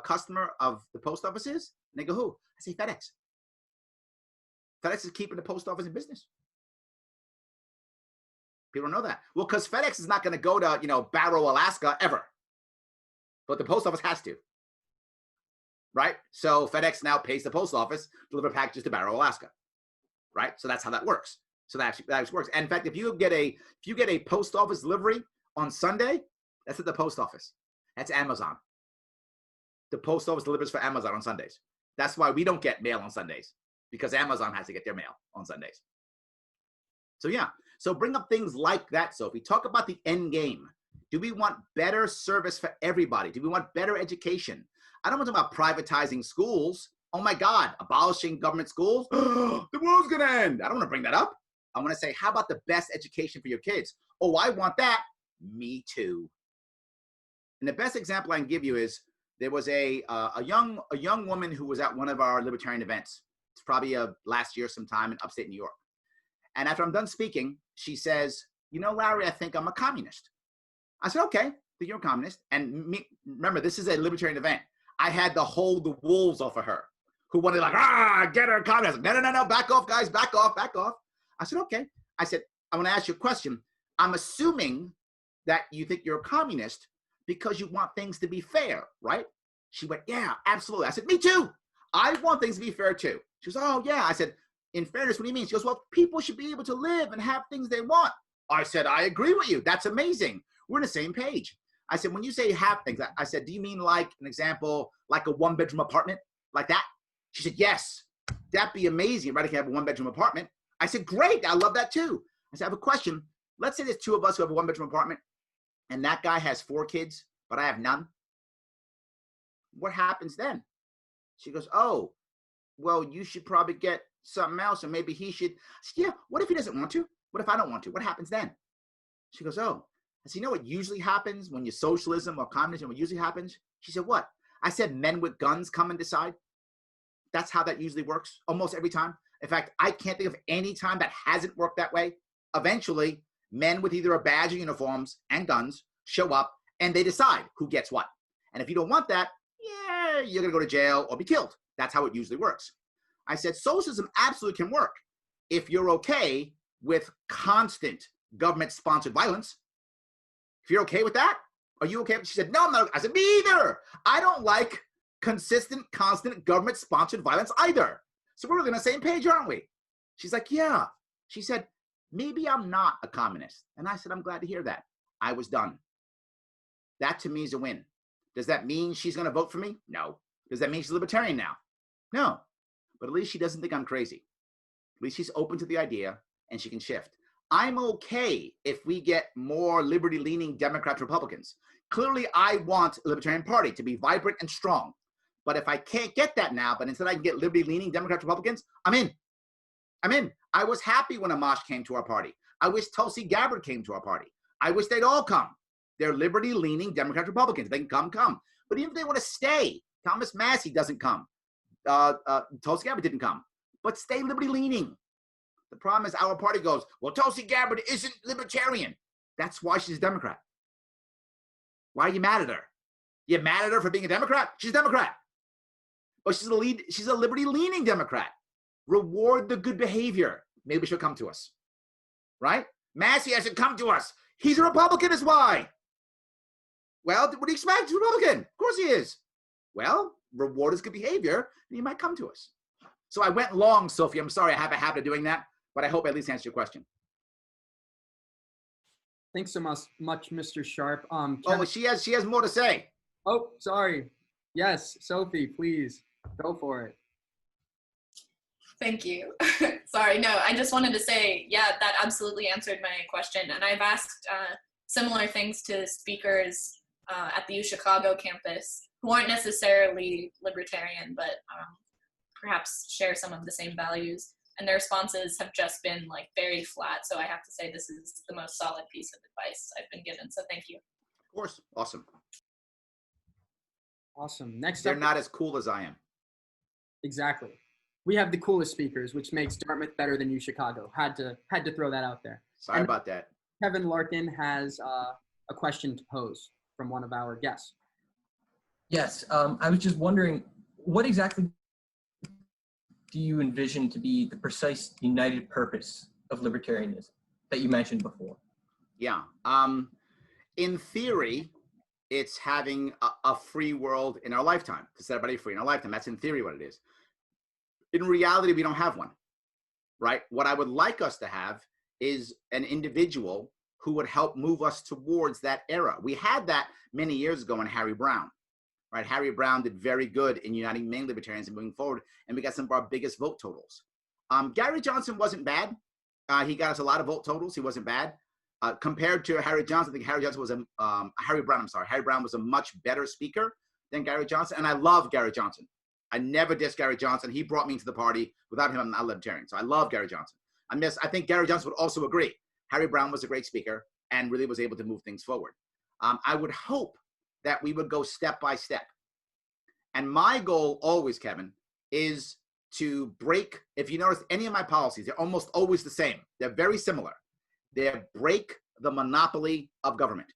customer of the post office is? And they go, who? I say, FedEx. FedEx is keeping the post office in business. People don't know that. Well, because FedEx is not going to go to, Barrow, Alaska ever. But the post office has to. Right? So FedEx now pays the post office to deliver packages to Barrow, Alaska. Right? So that's how that works. So that actually works. And in fact, if you get a post office delivery on Sunday, that's at the post office. That's Amazon. The post office delivers for Amazon on Sundays. That's why we don't get mail on Sundays, because Amazon has to get their mail on Sundays. So yeah. So bring up things like that, Sophie. Talk about the end game. Do we want better service for everybody? Do we want better education? I don't want to talk about privatizing schools. Oh my God, abolishing government schools? The world's going to end. I don't want to bring that up. I want to say, how about the best education for your kids? Oh, I want that. Me too. And the best example I can give you is there was a young woman who was at one of our libertarian events. It's probably last year sometime in upstate New York. And after I'm done speaking, she says, Larry, I think I'm a communist. I said, okay, think you're a communist. And remember, this is a libertarian event. I had to hold the wolves off of her, who wanted get her communist. No, back off, guys, back off. I said, okay. I said, I want to ask you a question. I'm assuming that you think you're a communist because you want things to be fair, right? She went, yeah, absolutely. I said, me too. I want things to be fair too. She goes, oh, yeah. I said, in fairness, what do you mean? She goes, well, people should be able to live and have things they want. I said, I agree with you. That's amazing. We're on the same page. I said, when you say have things, I said, do you mean like an example, like a 1-bedroom apartment like that? She said, yes, that'd be amazing. Right? I can have a 1-bedroom apartment. I said, great. I love that too. I said, I have a question. Let's say there's 2 of us who have a 1-bedroom apartment and that guy has 4 kids, but I have none. What happens then? She goes, oh, well, you should probably get something else, or maybe he should. I said, yeah, what if he doesn't want to? What if I don't want to? What happens then? She goes, oh. I said, you know what usually happens when you're socialism or communism? What usually happens? She said, what? I said, men with guns come and decide. That's how that usually works almost every time. In fact, I can't think of any time that hasn't worked that way. Eventually, men with either a badge or uniforms and guns show up and they decide who gets what. And if you don't want that, yeah, you're going to go to jail or be killed. That's how it usually works. I said, socialism absolutely can work if you're okay with constant government-sponsored violence. If you're okay with that, are you okay? She said, no, I'm not. I said, me either. I don't like consistent, constant government-sponsored violence either. So we're really on the same page, aren't we? She's like, yeah. She said, maybe I'm not a communist. And I said, I'm glad to hear that. I was done. That to me is a win. Does that mean she's going to vote for me? No. Does that mean she's a libertarian now? No. But at least she doesn't think I'm crazy. At least she's open to the idea and she can shift. I'm okay if we get more liberty-leaning Democrats, Republicans. Clearly, I want a Libertarian Party to be vibrant and strong. But if I can't get that now, but instead I can get liberty-leaning Democrats, Republicans, I'm in. I'm in. I was happy when Amash came to our party. I wish Tulsi Gabbard came to our party. I wish they'd all come. They're liberty-leaning Democrats, Republicans. If they can come, come. But even if they want to stay, Thomas Massey doesn't come. Tulsi Gabbard didn't come. But stay liberty-leaning. The problem is our party goes, well, Tulsi Gabbard isn't libertarian. That's why she's a Democrat. Why are you mad at her? You're mad at her for being a Democrat? She's a Democrat. But she's a liberty-leaning Democrat. Reward the good behavior. Maybe she'll come to us. Right? Massey hasn't come to us. He's a Republican is why. Well, what do you expect? He's a Republican. Of course he is. Well, reward his good behavior, and he might come to us. So I went long, Sophie. I'm sorry I have a habit of doing that, but I hope I at least answered your question. Thanks so much, Mr. Sharpe. Oh, she has more to say. Oh, sorry. Yes, Sophie, please go for it. Thank you. Sorry, no, I just wanted to say, yeah, that absolutely answered my question. And I've asked similar things to speakers at the UChicago campus who aren't necessarily libertarian, but perhaps share some of the same values. And their responses have just been like very flat. So I have to say this is the most solid piece of advice I've been given. So thank you. Of course. Awesome. Awesome. Next They're up. not as cool as I am. Exactly. We have the coolest speakers, which makes Dartmouth better than UChicago. Had to throw that out there. Sorry about that. Kevin Larkin has a question to pose from one of our guests. Yes, I was just wondering, what exactly do you envision to be the precise united purpose of libertarianism that you mentioned before? Yeah. In theory, it's having a free world in our lifetime, to set everybody free in our lifetime. That's in theory what it is. In reality, we don't have one, right? What I would like us to have is an individual who would help move us towards that era. We had that many years ago in Harry Brown, right? Harry Brown did very good in uniting many libertarians and moving forward, and we got some of our biggest vote totals. Gary Johnson wasn't bad. He got us a lot of vote totals. He wasn't bad. Compared to Harry Johnson, I think Harry Brown was a much better speaker than Gary Johnson, and I love Gary Johnson. I never diss Gary Johnson. He brought me into the party. Without him, I'm not a libertarian. So I love Gary Johnson. I think Gary Johnson would also agree. Harry Brown was a great speaker and really was able to move things forward. I would hope that we would go step by step. And my goal always, Kevin, is to break, if you notice any of my policies, they're almost always the same. They're very similar. They're break the monopoly of government.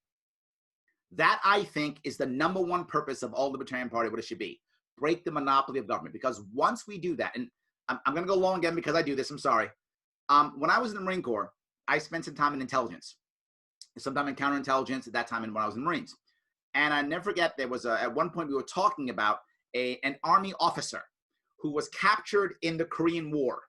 That, I think, is the #1 purpose of all Libertarian Party, what it should be. Break the monopoly of government. Because once we do that, and I'm going to go long again because I do this, I'm sorry. When I was in the Marine Corps, I spent some time in intelligence, some time in counterintelligence at that time when I was in the Marines. And I never forget, there was at one point we were talking about an Army officer who was captured in the Korean War.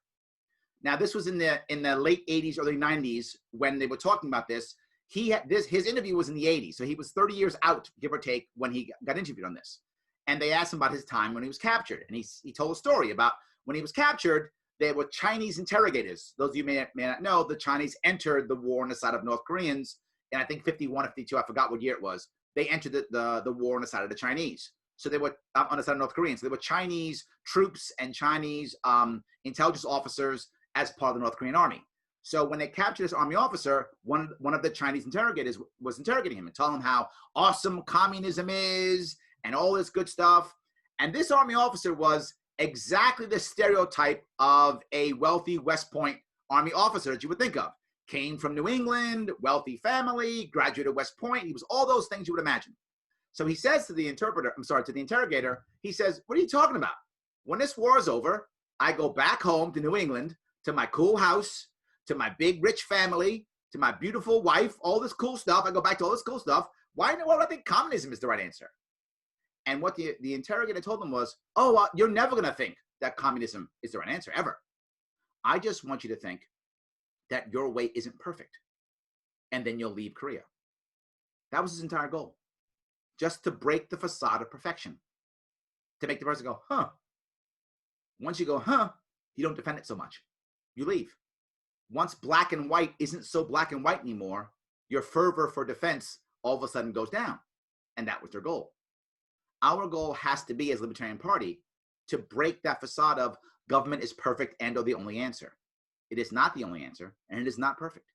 Now, this was in the late 80s, early 90s when they were talking about this. His interview was in the 80s, so he was 30 years out, give or take, when he got interviewed on this. And they asked him about his time when he was captured, and he told a story about when he was captured. There were Chinese interrogators. Those of you may not know, the Chinese entered the war on the side of North Koreans, and I think 51, 52, I forgot what year it was. They entered the war on the side of the Chinese. So they were on the side of North Koreans. So there were Chinese troops and Chinese intelligence officers as part of the North Korean army. So when they captured this army officer, one of the Chinese interrogators was interrogating him and telling him how awesome communism is and all this good stuff. And this army officer was exactly the stereotype of a wealthy West Point army officer that you would think of. Came from New England, wealthy family, graduated West Point. He was all those things you would imagine. So he says to the interrogator, he says, "What are you talking about? When this war is over, I go back home to New England, to my cool house, to my big rich family, to my beautiful wife, all this cool stuff. I go back to all this cool stuff. Why in the world do I think communism is the right answer?" And what the interrogator told him was, "Oh, you're never going to think that communism is the right answer, ever. I just want you to think that your way isn't perfect, and then you'll leave Korea." That was his entire goal. Just to break the facade of perfection. To make the person go, huh. Once you go, huh, you don't defend it so much. You leave. Once black and white isn't so black and white anymore, your fervor for defense all of a sudden goes down. And that was their goal. Our goal has to be, as Libertarian Party, to break that facade of government is perfect and or the only answer. It is not the only answer, and it is not perfect.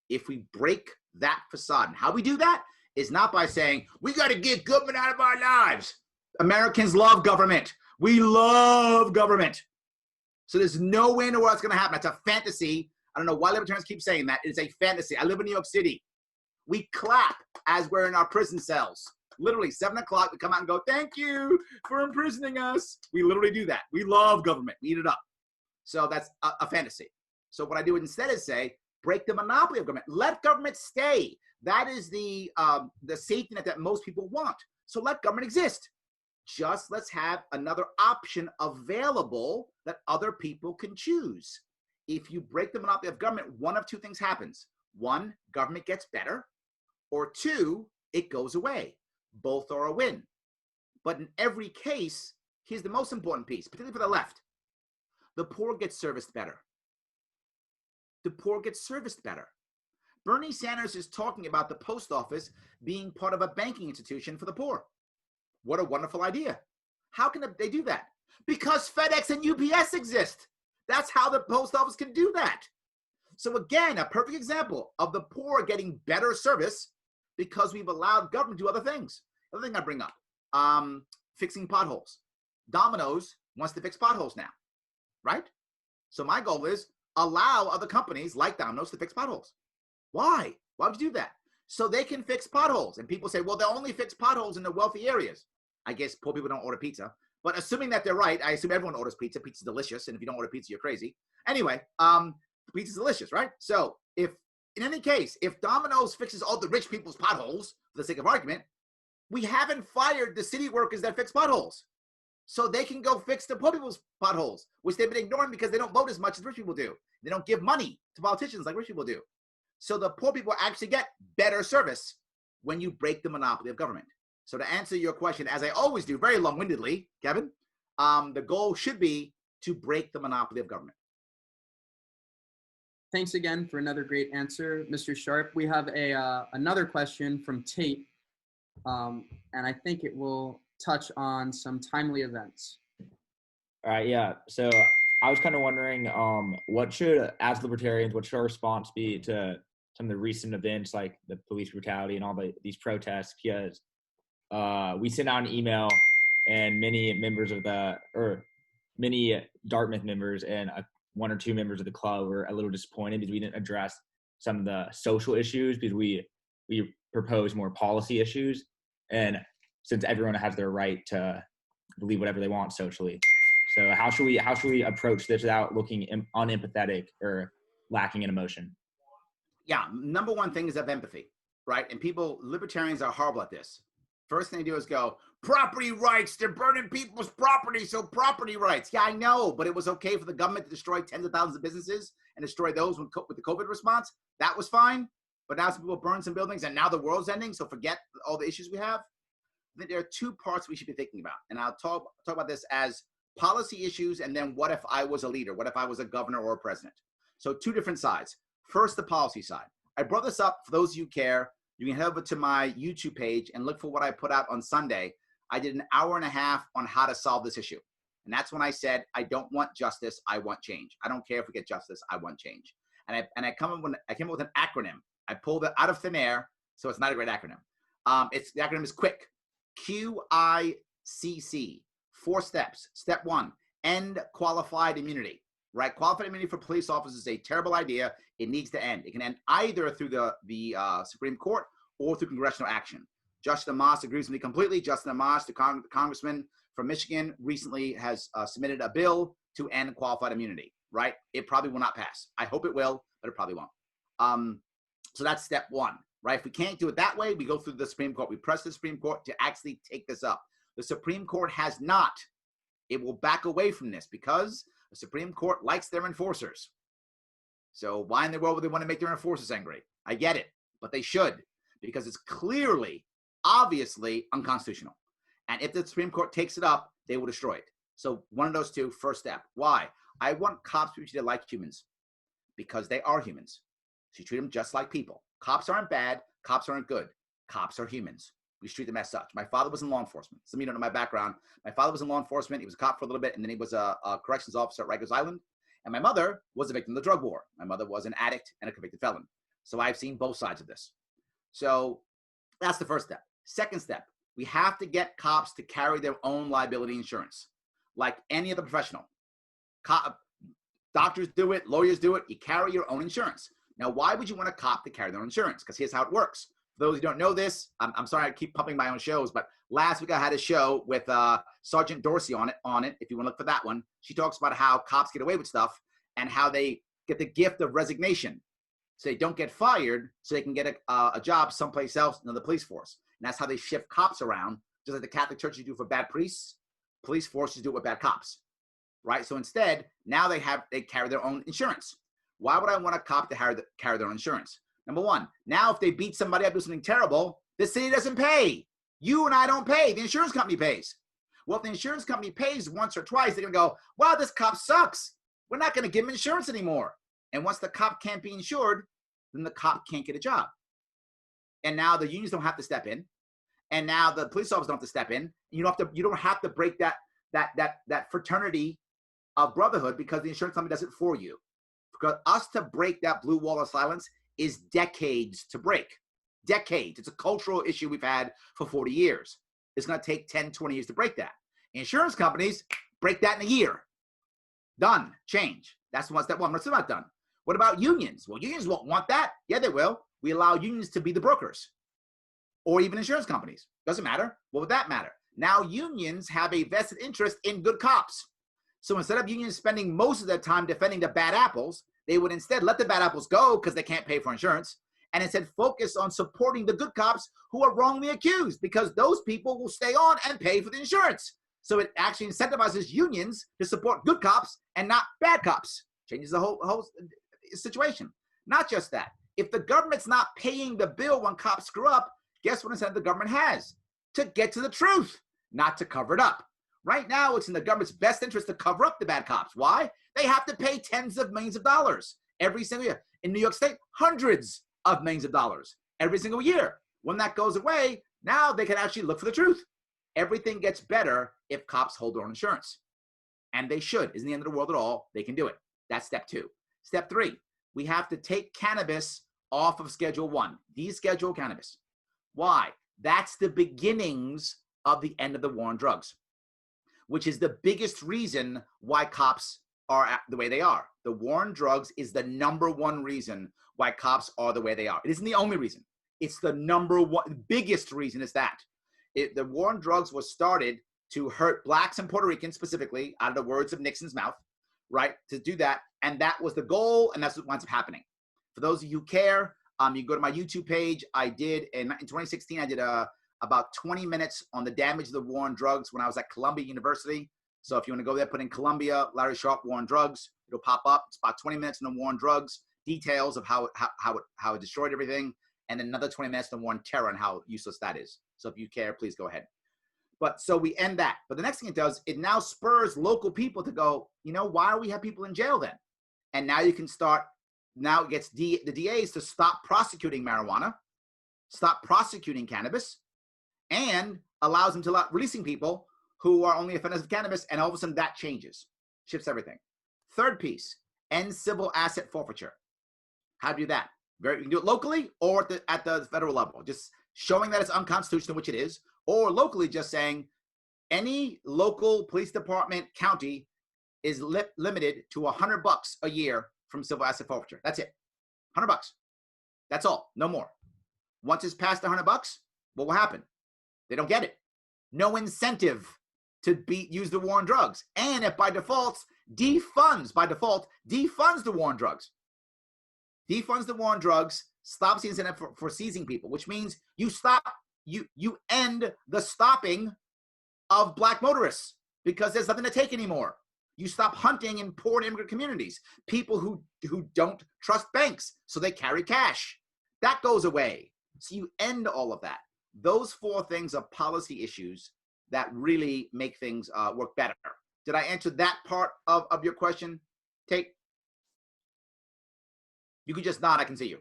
If we break that facade, and how we do that is not by saying, we got to get government out of our lives. Americans love government. We love government. So there's no way in the world it's going to happen. It's a fantasy. I don't know why Libertarians keep saying that. It's a fantasy. I live in New York City. We clap as we're in our prison cells. Literally 7 o'clock, we come out and go, "Thank you for imprisoning us." We literally do that. We love government. We eat it up. So that's a fantasy. So what I do instead is say, break the monopoly of government. Let government stay. That is the safety net that most people want. So let government exist. Just let's have another option available that other people can choose. If you break the monopoly of government, one of two things happens. One, government gets better, or two, it goes away. Both are a win. But in every case, here's the most important piece, particularly for the left. The poor get serviced better. The poor get serviced better. Bernie Sanders is talking about the post office being part of a banking institution for the poor. What a wonderful idea. How can they do that? Because FedEx and UPS exist. That's how the post office can do that. So again, a perfect example of the poor getting better service because we've allowed government to do other things. Another thing I bring up, fixing potholes. Domino's wants to fix potholes now, right? So my goal is allow other companies like Domino's to fix potholes. Why? Why would you do that? So they can fix potholes. And people say, well, they only fix potholes in the wealthy areas. I guess poor people don't order pizza. But assuming that they're right, I assume everyone orders pizza. Pizza's delicious. And if you don't order pizza, you're crazy. Anyway, pizza's delicious, right? So in any case, if Domino's fixes all the rich people's potholes, for the sake of argument, we haven't fired the city workers that fix potholes. So they can go fix the poor people's potholes, which they've been ignoring because they don't vote as much as rich people do. They don't give money to politicians like rich people do. So the poor people actually get better service when you break the monopoly of government. So to answer your question, as I always do, very long-windedly, Kevin, the goal should be to break the monopoly of government. Thanks again for another great answer, Mr. Sharpe. We have another question from Tate, and I think it will touch on some timely events. All right, yeah. So I was kind of wondering, as libertarians, what should our response be to some of the recent events like the police brutality and all these protests? Because we sent out an email, and many Dartmouth members and one or two members of the club were a little disappointed because we didn't address some of the social issues, because we proposed more policy issues. And since everyone has their right to believe whatever they want socially, so how should we approach this without looking unempathetic or lacking in emotion? Yeah, number one thing is have empathy, right? And libertarians are horrible at this. First thing they do is go, property rights, they're burning people's property, so property rights. Yeah, I know, but it was okay for the government to destroy tens of thousands of businesses and destroy those with the COVID response. That was fine, but now some people burn some buildings and now the world's ending, so forget all the issues we have. I think there are two parts we should be thinking about, and I'll talk about this as policy issues and then what if I was a leader? What if I was a governor or a president? So two different sides. First, the policy side. I brought this up for those of you who care. You can head over to my YouTube page and look for what I put out on Sunday. I did an hour and a half on how to solve this issue. And that's when I said, I don't want justice, I want change. I don't care if we get justice, I want change. And I came up with an acronym. I pulled it out of thin air, so it's not a great acronym. The acronym is QUICK, QICC, 4 steps. Step 1, end qualified immunity, right? Qualified immunity for police officers is a terrible idea. It needs to end. It can end either through the Supreme Court or through congressional action. Justin Amash agrees with me completely. Justin Amash, the congressman from Michigan, recently has submitted a bill to end qualified immunity, right? It probably will not pass. I hope it will, but it probably won't. So that's step 1, right? If we can't do it that way, we go through the Supreme Court. We press the Supreme Court to actually take this up. The Supreme Court has not. It will back away from this because the Supreme Court likes their enforcers. So why in the world would they want to make their enforcers angry? I get it, but they should, because it's clearly, obviously unconstitutional. And if the Supreme Court takes it up, they will destroy it. So one of those two, first step. Why? I want cops to be treated like humans because they are humans. So you treat them just like people. Cops aren't bad. Cops aren't good. Cops are humans. We treat them as such. My father was in law enforcement. Some of you don't know my background. My father was in law enforcement. He was a cop for a little bit, and then he was a corrections officer at Rikers Island. And my mother was a victim of the drug war. My mother was an addict and a convicted felon. So I've seen both sides of this. So that's the first step. Second step, we have to get cops to carry their own liability insurance, like any other professional. Doctors do it, lawyers do it. You carry your own insurance. Now, why would you want a cop to carry their own insurance? Because here's how it works. For those who don't know this, I'm sorry I keep pumping my own shows, but last week I had a show with Sergeant Dorsey on it. If you want to look for that one, she talks about how cops get away with stuff and how they get the gift of resignation. So they don't get fired, so they can get a job someplace else in the police force. And that's how they shift cops around, just like the Catholic churches do for bad priests. Police forces do it with bad cops, right? So instead, now they carry their own insurance. Why would I want a cop to carry their own insurance? Number one, now if they beat somebody up, do something terrible, the city doesn't pay. You and I don't pay. The insurance company pays. Well, if the insurance company pays once or twice, they're going to go, wow, this cop sucks. We're not going to give him insurance anymore. And once the cop can't be insured, then the cop can't get a job. And now the unions don't have to step in. And now the police officers don't have to step in. You don't have to break that fraternity of brotherhood because the insurance company does it for you. Because us to break that blue wall of silence is decades to break. Decades. It's a cultural issue we've had for 40 years. It's going to take 10, 20 years to break that. Insurance companies break that in a year. Done. Change. That's step 1. We're still not done. What about unions? Well, unions won't want that. Yeah, they will. We allow unions to be the brokers or even insurance companies. Doesn't matter. What would that matter? Now unions have a vested interest in good cops. So instead of unions spending most of their time defending the bad apples, they would instead let the bad apples go because they can't pay for insurance and instead focus on supporting the good cops who are wrongly accused because those people will stay on and pay for the insurance. So it actually incentivizes unions to support good cops and not bad cops. Changes the whole situation. Not just that. If the government's not paying the bill when cops screw up, guess what incentive the government has? To get to the truth, not to cover it up. Right now, it's in the government's best interest to cover up the bad cops. Why? They have to pay tens of millions of dollars every single year. In New York State, hundreds of millions of dollars every single year. When that goes away, now they can actually look for the truth. Everything gets better if cops hold their own insurance. And they should. Isn't the end of the world at all. They can do it. That's step 2. Step 3, we have to take cannabis off of Schedule 1. Deschedule cannabis. Why? That's the beginnings of the end of the war on drugs, which is the biggest reason why cops are the way they are. The war on drugs is the number one reason why cops are the way they are. It isn't the only reason. It's the number one, biggest reason is that. The war on drugs was started to hurt blacks and Puerto Ricans specifically, out of the words of Nixon's mouth, right? To do that. And that was the goal, and that's what winds up happening. For those of you who care, you go to my YouTube page. I did, in 2016, I did a about 20 minutes on the damage of the war on drugs when I was at Columbia University. So if you want to go there, put in Columbia, Larry Sharpe, war on drugs, it'll pop up. It's about 20 minutes on the war on drugs, details of how it destroyed everything, and then another 20 minutes on the war on terror and how useless that is. So if you care, please go ahead. But so we end that. But the next thing it does, it now spurs local people to go, you know, why do we have people in jail then? And now you can start, now it gets the DAs to stop prosecuting marijuana, stop prosecuting cannabis, and allows them to allow releasing people who are only offenders of cannabis, and all of a sudden that changes, shifts everything. Third piece, end civil asset forfeiture. How do you do that? You can do it locally or at the federal level, just showing that it's unconstitutional, which it is, or locally just saying any local police department, county is limited to $100 a year from civil asset forfeiture. That's it, $100. That's all, no more. Once it's past $100, what will happen? They don't get it. No incentive to use the war on drugs. And if by default, defunds the war on drugs. Defunds the war on drugs, stops the incentive for seizing people, which means you end the stopping of black motorists because there's nothing to take anymore. You stop hunting in poor immigrant communities, people who don't trust banks, so they carry cash. That goes away. So you end all of that. Those four things are policy issues that really make things work better. Did I answer that part of your question, Tate? You could just nod, I can see you.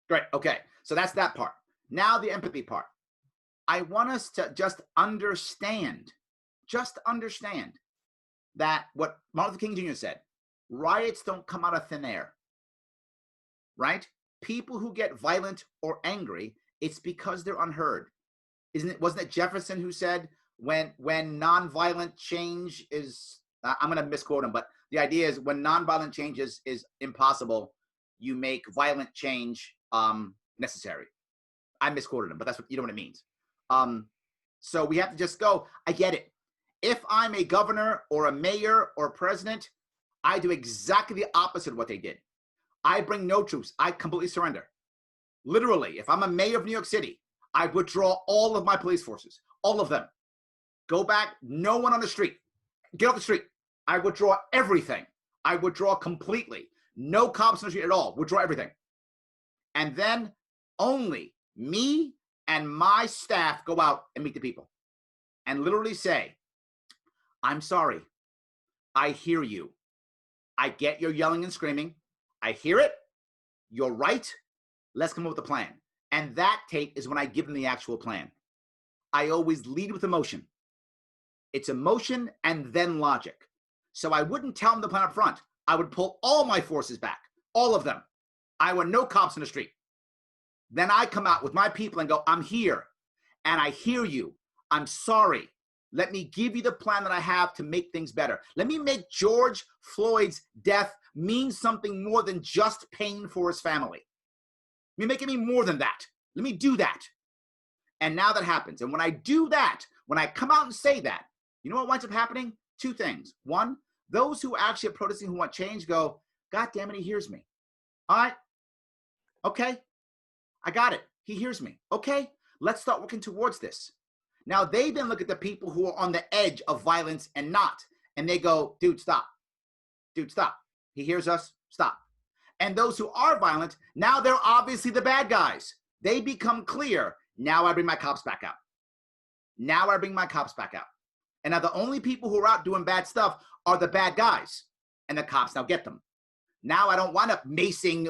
Great, okay, so that's that part. Now the empathy part. I want us to just understand that what Martin Luther King Jr. said, riots don't come out of thin air, right? People who get violent or angry, it's because they're unheard. Wasn't it Jefferson who said, when nonviolent change is, I'm gonna misquote him, but the idea is when nonviolent change is impossible, you make violent change necessary. I misquoted him, but that's what, you know what it means. So we have to just go, I get it. If I'm a governor or a mayor or a president, I do exactly the opposite of what they did. I bring no troops. I completely surrender. Literally, if I'm a mayor of New York City, I withdraw all of my police forces, all of them. Go back, no one on the street. Get off the street. I withdraw everything. I withdraw completely. No cops on the street at all. Withdraw everything. And then only me and my staff go out and meet the people and literally say, I'm sorry. I hear you. I get your yelling and screaming. I hear it. You're right. Let's come up with a plan. And that, Tate, is when I give them the actual plan. I always lead with emotion. It's emotion and then logic. So I wouldn't tell them the plan up front. I would pull all my forces back, all of them. I want no cops in the street. Then I come out with my people and go, I'm here and I hear you. I'm sorry. Let me give you the plan that I have to make things better. Let me make George Floyd's death mean something more than just pain for his family. Let me make it mean more than that. Let me do that. And now that happens. And when I do that, when I come out and say that, you know what winds up happening? Two things. One, those who actually are protesting, who want change, go, God damn it, he hears me. All right. Okay. I got it. He hears me. Okay. Let's start working towards this. Now they then look at the people who are on the edge of violence and not, and they go, dude, stop. Dude, stop. He hears us. Stop. And those who are violent, now they're obviously the bad guys. They become clear. Now I bring my cops back out. Now I bring my cops back out. And now the only people who are out doing bad stuff are the bad guys. And the cops now get them. Now I don't wind up macing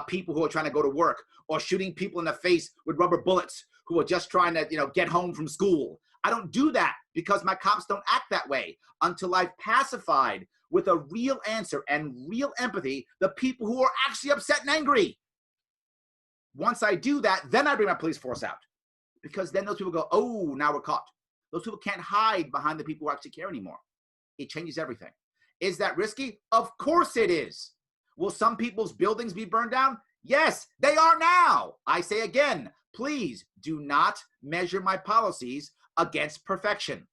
people who are trying to go to work or shooting people in the face with rubber bullets who are just trying to, get home from school. I don't do that because my cops don't act that way until I've pacified with a real answer and real empathy the people who are actually upset and angry. Once I do that, then I bring my police force out because then those people go, oh, now we're caught. Those people can't hide behind the people who actually care anymore. It changes everything. Is that risky? Of course it is. Will some people's buildings be burned down? Yes, they are now. I say again, please do not measure my policies against perfection.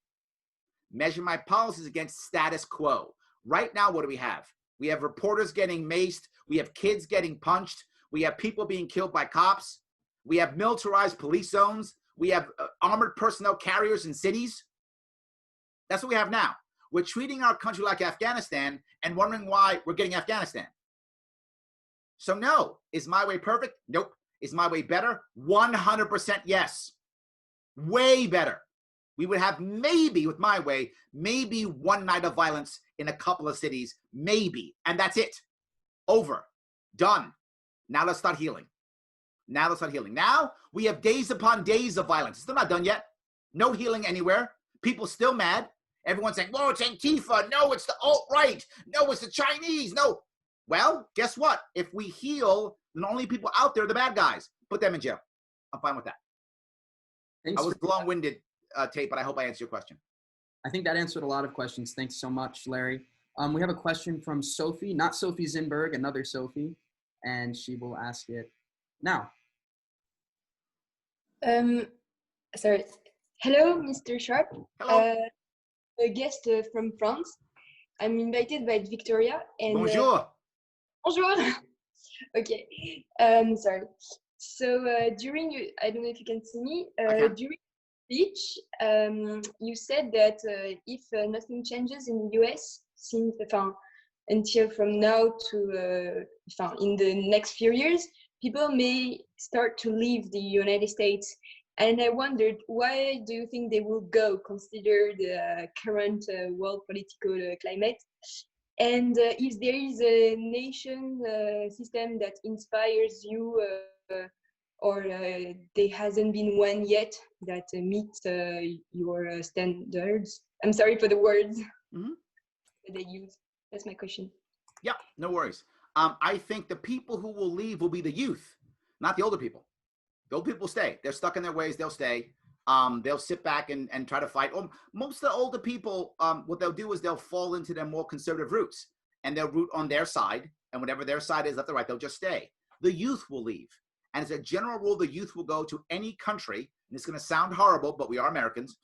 Measure my policies against status quo. Right now, what do we have? We have reporters getting maced. We have kids getting punched. We have people being killed by cops. We have militarized police zones. We have armored personnel carriers in cities. That's what we have now. We're treating our country like Afghanistan and wondering why we're getting Afghanistan. So no, is my way perfect? Nope. Is my way better? 100% yes. Way better. We would have maybe, with my way, maybe one night of violence in a couple of cities, maybe. And that's it. Over. Done. Now let's start healing. Now let's start healing. Now we have days upon days of violence. It's still not done yet. No healing anywhere. People still mad. Everyone's saying, whoa, it's Antifa. No, it's the alt-right. No, it's the Chinese. No. Well, guess what? If we heal, then the only people out there are the bad guys. Put them in jail. I'm fine with that. Thanks I was long-winded, Tate, but I hope I answered your question. I think that answered a lot of questions. Thanks so much, Larry. We have a question from Sophie, not Sophie Zimberg, another Sophie, and she will ask it now. Sorry. Hello, Mr. Sharpe. Hello. A guest from France. I'm invited by Victoria. And, Bonjour. Bonjour. Okay. Sorry. So during, I don't know if you can see me, during speech, you said that if nothing changes in the US since until from now to in the next few years, people may start to leave the United States. And I wondered, why do you think they will go, consider the current world political climate? And if there is a nation system that inspires you, or there hasn't been one yet that meets your standards? I'm sorry for the words that they use. That's my question. Yeah, no worries. I think the people who will leave will be the youth, not the older people. The old people stay. They're stuck in their ways. They'll stay. They'll sit back and try to fight. Most of the older people, what they'll do is they'll fall into their more conservative roots, and they'll root on their side. And whatever their side is, left or right, they'll just stay. The youth will leave. And as a general rule, the youth will go to any country, and it's going to sound horrible, but we are Americans,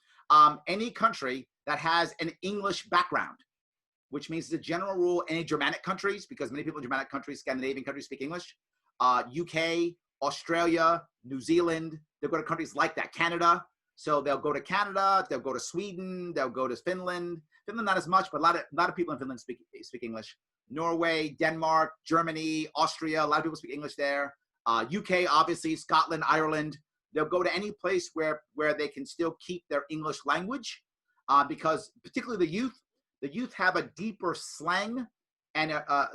any country that has an English background, which means the general rule, any Germanic countries, because many people in Germanic countries, Scandinavian countries speak English, UK, Australia, New Zealand, they'll go to countries like that, Canada. So they'll go to Canada, they'll go to Sweden, they'll go to Finland. Finland, not as much, but a lot of people in Finland speak English. Norway, Denmark, Germany, Austria, a lot of people speak English there. UK, obviously, Scotland, Ireland. They'll go to any place where they can still keep their English language, because particularly the youth have a deeper slang and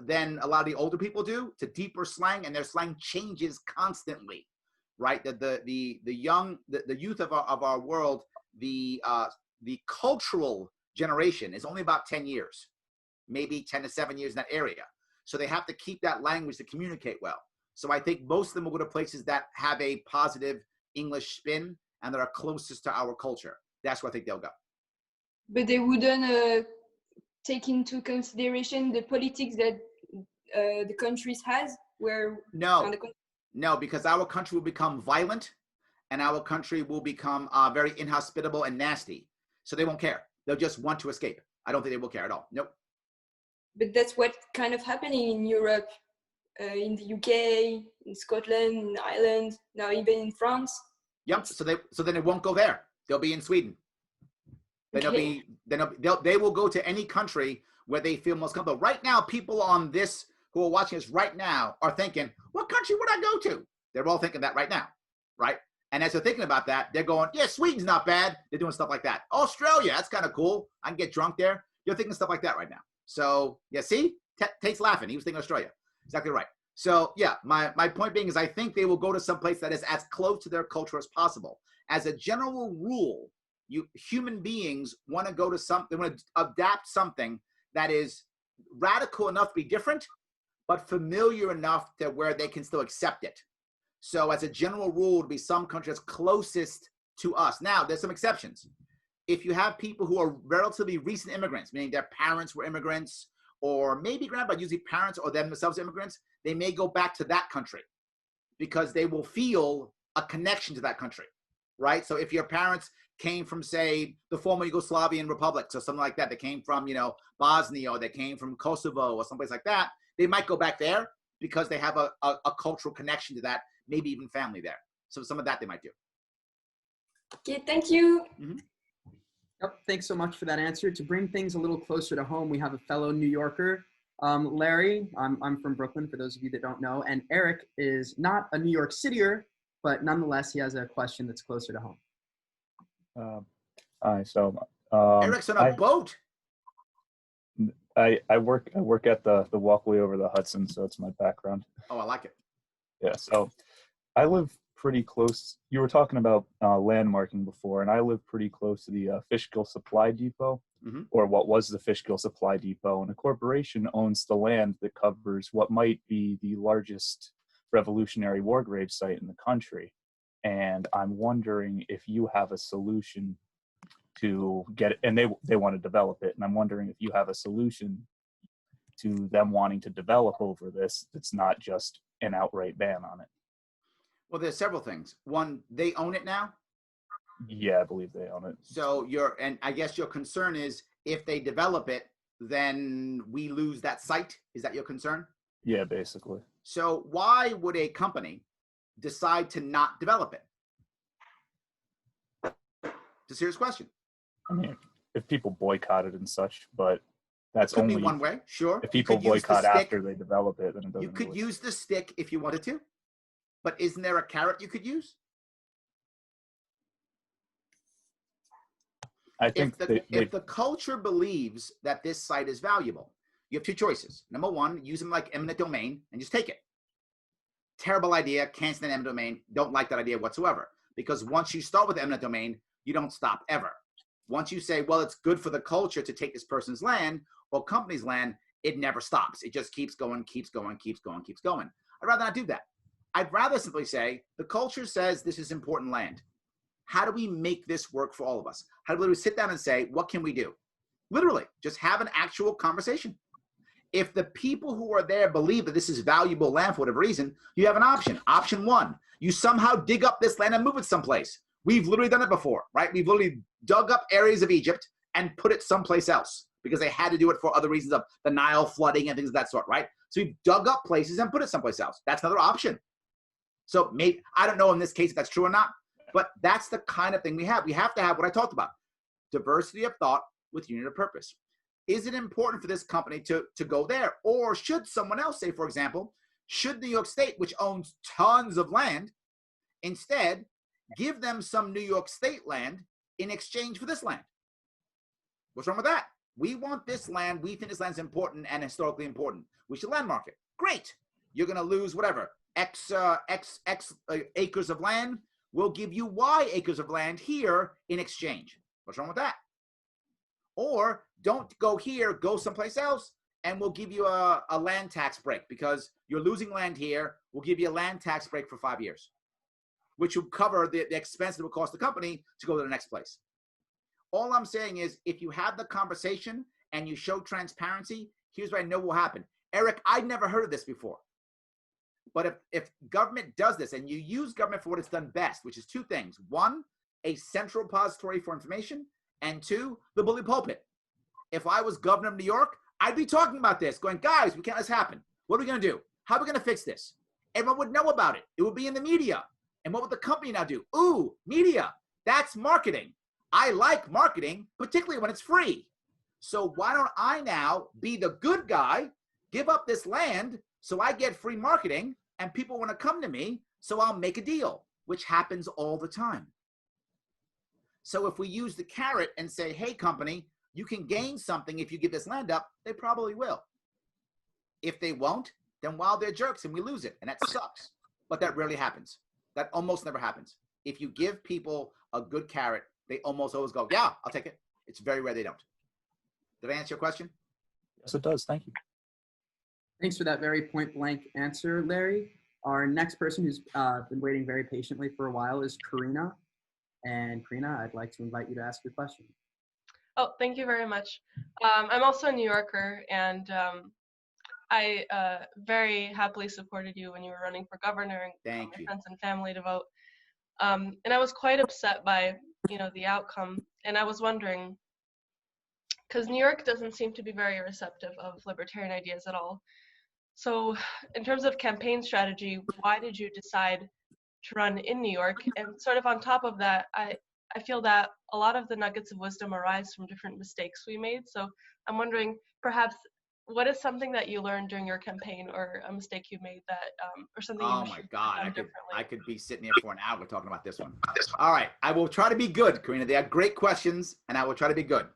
than a lot of the older people do. It's a deeper slang, and their slang changes constantly, right? The youth of our world, the cultural generation is only about 10 years, maybe 10 to 7 years in that area. So they have to keep that language to communicate well. So I think most of them will go to places that have a positive English spin and that are closest to our culture. That's where I think they'll go. But they wouldn't take into consideration the politics that the countries has, where no, because our country will become violent, and our country will become very inhospitable and nasty. So they won't care. They'll just want to escape. I don't think they will care at all. Nope. But that's what kind of happening in Europe, in the UK, in Scotland, in Ireland, now even in France. Yep. So then they won't go there. They'll be in Sweden. Then they will go to any country where they feel most comfortable. Right now, people on this who are watching us right now are thinking, what country would I go to? They're all thinking that right now, right? And as they're thinking about that, they're going, yeah, Sweden's not bad. They're doing stuff like that. Australia, that's kind of cool. I can get drunk there. You're thinking stuff like that right now. So yeah, see, Tate's laughing. He was thinking Australia. Exactly right. So yeah, my point being is I think they will go to some place that is as close to their culture as possible. As a general rule, human beings want to go to something, they want to adapt something that is radical enough to be different, but familiar enough to where they can still accept it. So as a general rule, it would be some country that's closest to us. Now, there's some exceptions. If you have people who are relatively recent immigrants, meaning their parents were immigrants, or maybe grandpa, usually parents or themselves immigrants, they may go back to that country because they will feel a connection to that country, right? So if your parents came from, say, the former Yugoslavian republics or something like that, they came from, Bosnia, or they came from Kosovo or someplace like that, they might go back there because they have a cultural connection to that, maybe even family there. So some of that they might do. Okay, thank you. Yep, thanks so much for that answer. To bring things a little closer to home, we have a fellow New Yorker, Larry. I'm from Brooklyn, for those of you that don't know, and Eric is not a New York Cityer, but nonetheless, he has a question that's closer to home. Hi, so Eric's on a boat. I work at the walkway over the Hudson, so it's my background. Oh, I like it. Yeah, so I live pretty close. You were talking about landmarking before, and I live pretty close to the Fishkill Supply Depot, or what was the Fishkill Supply Depot, and a corporation owns the land that covers what might be the largest Revolutionary War grave site in the country. And I'm wondering if you have a solution to get it, and they want to develop it, and I'm wondering if you have a solution to them wanting to develop over this that's not just an outright ban on it. Well, there's several things. One, they own it now. Yeah, I believe they own it. So and I guess your concern is if they develop it, then we lose that site. Is that your concern? Yeah, basically. So why would a company decide to not develop it? It's a serious question. I mean, if people boycott it and such, but that's Could only be one way, sure. If people boycott after they develop it, then it doesn't. You could really use the stick if you wanted to, but isn't there a carrot you could use? I think if the culture believes that this site is valuable, you have two choices. Number one, use them like eminent domain and just take it. Terrible idea, can't stand eminent domain, don't like that idea whatsoever. Because once you start with eminent domain, you don't stop ever. Once you say, well, it's good for the culture to take this person's land or company's land, it never stops. It just keeps going, keeps going, keeps going, keeps going. I'd rather not do that. I'd rather simply say, the culture says this is important land. How do we make this work for all of us? How do we literally sit down and say, what can we do? Literally, just have an actual conversation. If the people who are there believe that this is valuable land for whatever reason, you have an option. Option one, you somehow dig up this land and move it someplace. We've literally done it before, right? We've literally dug up areas of Egypt and put it someplace else because they had to do it for other reasons of the Nile flooding and things of that sort, right? So we've dug up places and put it someplace else. That's another option. So maybe, I don't know in this case if that's true or not, but that's the kind of thing we have. We have to have what I talked about, diversity of thought with unity of purpose. Is it important for this company to go there? Or should someone else say, for example, should New York State, which owns tons of land, instead give them some New York State land in exchange for this land? What's wrong with that? We want this land. We think this land's important and historically important. We should landmark it. Great. You're going to lose whatever, X acres of land. We'll give you Y acres of land here in exchange. What's wrong with that? Or don't go here, go someplace else, and we'll give you a land tax break because you're losing land here. We'll give you a land tax break for 5 years, which will cover the expense that will cost the company to go to the next place. All I'm saying is if you have the conversation and you show transparency, here's what I know will happen. Eric, I'd never heard of this before. But if government does this and you use government for what it's done best, which is two things. One, a central repository for information, and two, the bully pulpit. If I was governor of New York, I'd be talking about this, going, guys, we can't let this happen. What are we going to do? How are we going to fix this? Everyone would know about it. It would be in the media. And what would the company now do? Ooh, media. That's marketing. I like marketing, particularly when it's free. So why don't I now be the good guy, give up this land so I get free marketing and people want to come to me, so I'll make a deal, which happens all the time. So if we use the carrot and say, hey, company, you can gain something if you give this land up, they probably will. If they won't, then while they're jerks and we lose it, and that sucks. But that rarely happens. That almost never happens. If you give people a good carrot, they almost always go, yeah, I'll take it. It's very rare they don't. Did I answer your question? Yes, it does. Thank you. Thanks for that very point blank answer, Larry. Our next person who's been waiting very patiently for a while is Karina. And Karina, I'd like to invite you to ask your question. Oh, thank you very much. I'm also a New Yorker, and I very happily supported you when you were running for governor and got my friends and family to vote. And I was quite upset by, the outcome. And I was wondering, because New York doesn't seem to be very receptive of libertarian ideas at all. So in terms of campaign strategy, why did you decide to run in New York. And sort of on top of that, I feel that a lot of the nuggets of wisdom arise from different mistakes we made. So I'm wondering, perhaps, what is something that you learned during your campaign, or a mistake you made that, or something you Oh wish my you God, had done differently? I could be sitting here for an hour talking about this one. All right, I will try to be good, Karina. They are great questions, and I will try to be good.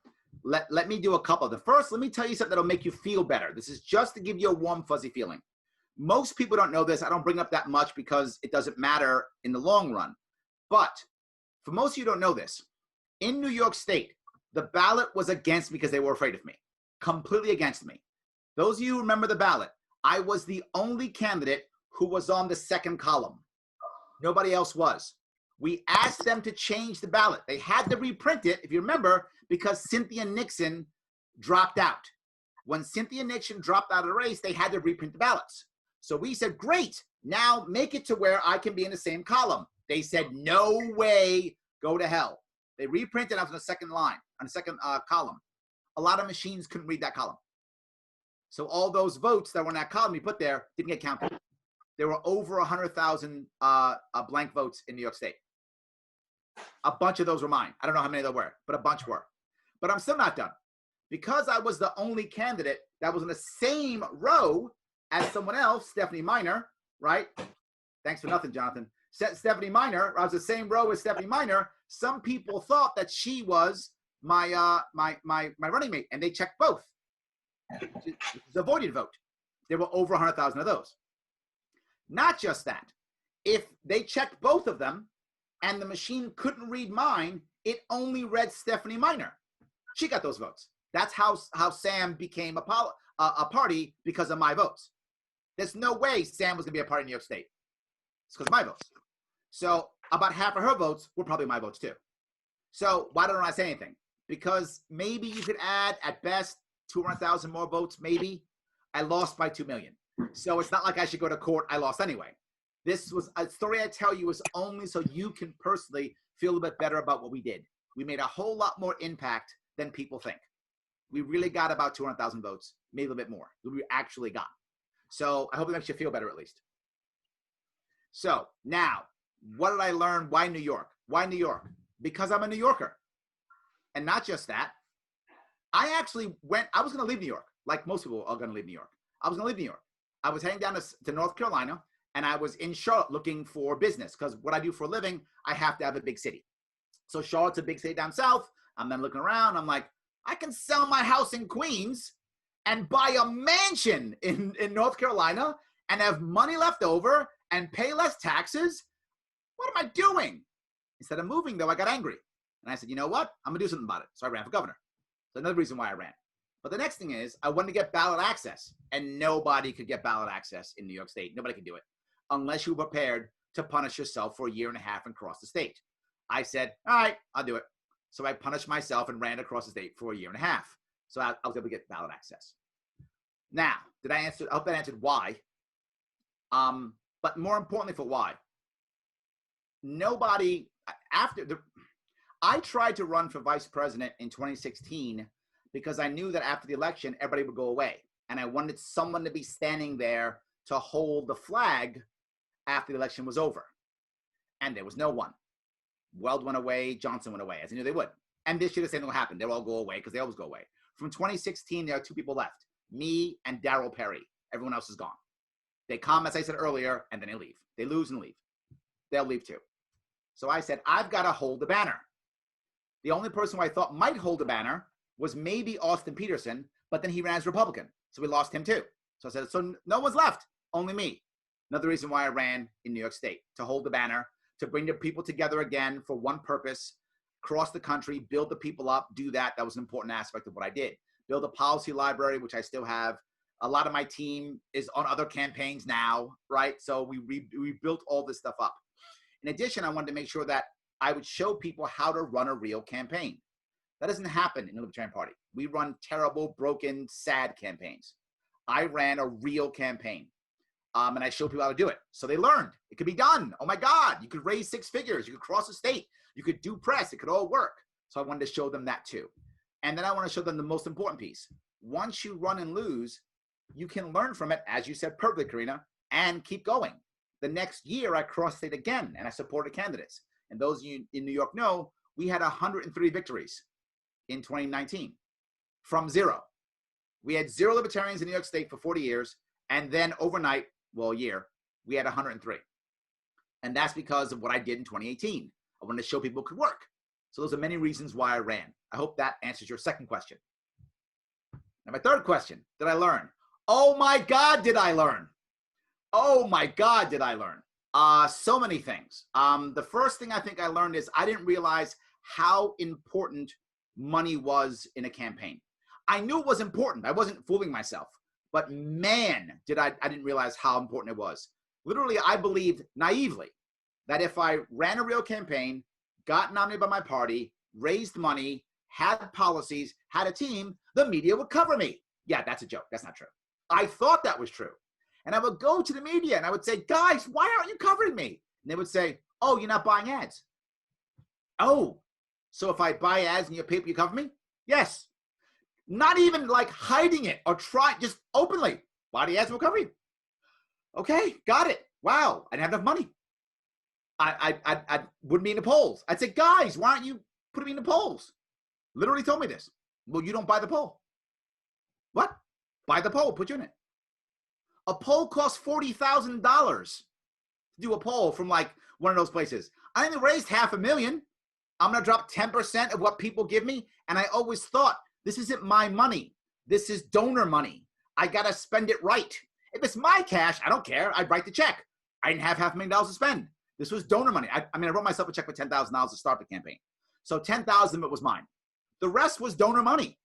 Let me do a couple of them. First, let me tell you something that'll make you feel better. This is just to give you a warm, fuzzy feeling. Most people don't know this. I don't bring up that much because it doesn't matter in the long run. But for most of you who don't know this, in New York State, the ballot was against me because they were afraid of me, completely against me. Those of you who remember the ballot, I was the only candidate who was on the second column. Nobody else was. We asked them to change the ballot. They had to reprint it, if you remember, because Cynthia Nixon dropped out. When Cynthia Nixon dropped out of the race, they had to reprint the ballots. So we said, great, now make it to where I can be in the same column. They said, no way, go to hell. They reprinted, I was on the second line, on the second column. A lot of machines couldn't read that column. So all those votes that were in that column we put there didn't get counted. There were over 100,000 blank votes in New York State. A bunch of those were mine. I don't know how many there were, but a bunch were. But I'm still not done. Because I was the only candidate that was in the same row as someone else, Stephanie Miner, right? Thanks for nothing, Jonathan. Stephanie Miner, I was the same row as Stephanie Miner. Some people thought that she was my running mate, and they checked both. The avoided vote. There were over 100,000 of those. Not just that. If they checked both of them and the machine couldn't read mine, it only read Stephanie Miner. She got those votes. That's how Sam became a party, because of my votes. There's no way Sam was going to be a party in New York State. It's because of my votes. So about half of her votes were probably my votes too. So why don't I say anything? Because maybe you could add at best 200,000 more votes, maybe. I lost by 2 million. So it's not like I should go to court. I lost anyway. This was a story I tell you is only so you can personally feel a bit better about what we did. We made a whole lot more impact than people think. We really got about 200,000 votes, maybe a little bit more than we actually got. So I hope it makes you feel better at least. So now, what did I learn? Why New York? Why New York? Because I'm a New Yorker. And not just that, I was going to leave New York, like most people are going to leave New York. I was going to leave New York. I was heading down to North Carolina, and I was in Charlotte looking for business, because what I do for a living, I have to have a big city. So Charlotte's a big city down south. I'm then looking around. I'm like, I can sell my house in Queens and buy a mansion in North Carolina and have money left over and pay less taxes. What am I doing? Instead of moving, though, I got angry. And I said, you know what? I'm going to do something about it. So I ran for governor. So another reason why I ran. But the next thing is I wanted to get ballot access. And nobody could get ballot access in New York State. Nobody could do it unless you were prepared to punish yourself for a year and a half and cross the state. I said, all right, I'll do it. So I punished myself and ran across the state for a year and a half. So I was able to get ballot access. Now, did I answer? I hope that answered why. But more importantly for why. I tried to run for vice president in 2016 because I knew that after the election, everybody would go away. And I wanted someone to be standing there to hold the flag after the election was over. And there was no one. Weld went away, Johnson went away, as I knew they would. And this year the same thing will happen. They'll all go away because they always go away. From 2016, there are 2 people left, me and Darryl Perry. Everyone else is gone. They come, as I said earlier, and then they leave. They lose and leave. They'll leave too. So I said, I've got to hold the banner. The only person who I thought might hold the banner was maybe Austin Peterson, but then he ran as Republican. So we lost him too. So I said, so no one's left, only me. Another reason why I ran in New York State, to hold the banner, to bring the people together again for one purpose, cross the country, build the people up, do that. That was an important aspect of what I did. Build a policy library, which I still have. A lot of my team is on other campaigns now, right? So we built all this stuff up. In addition, I wanted to make sure that I would show people how to run a real campaign. That doesn't happen in the Libertarian Party. We run terrible, broken, sad campaigns. I ran a real campaign. And I showed people how to do it. So they learned. It could be done. Oh my God, you could raise 6 figures. You could cross the state. You could do press. It could all work. So I wanted to show them that too. And then I want to show them the most important piece. Once you run and lose, you can learn from it, as you said perfectly, Karina, and keep going. The next year, I cross-state again, and I supported candidates. And those of you in New York know, we had 103 victories in 2019 from 0. We had 0 libertarians in New York State for 40 years, and then overnight, well, a year, we had 103. And that's because of what I did in 2018. I wanted to show people it could work. So those are many reasons why I ran. I hope that answers your second question. Now, my third question, did I learn? Oh my God, did I learn? Oh my God, did I learn? So many things. The first thing I think I learned is I didn't realize how important money was in a campaign. I knew it was important. I wasn't fooling myself. But man, I didn't realize how important it was. Literally, I believed naively that if I ran a real campaign, got nominated by my party, raised money, had policies, had a team, the media would cover me. Yeah, that's a joke. That's not true. I thought that was true. And I would go to the media and I would say, guys, why aren't you covering me? And they would say, oh, you're not buying ads. Oh, so if I buy ads in your paper, you cover me? Yes. Not even like hiding it or trying, just openly. Buy the ads, will cover you. Okay, got it. Wow, I didn't have enough money. I wouldn't be in the polls. I'd say, guys, why aren't you putting me in the polls? Literally told me this. Well, you don't buy the poll. What? Buy the poll, put you in it. A poll costs $40,000 to do a poll from like one of those places. I only raised $500,000. I'm going to drop 10% of what people give me. And I always thought, this isn't my money. This is donor money. I got to spend it right. If it's my cash, I don't care. I'd write the check. I didn't have $500,000 to spend. This was donor money. I wrote myself a check for $10,000 to start the campaign. So $10,000 of it was mine. The rest was donor money.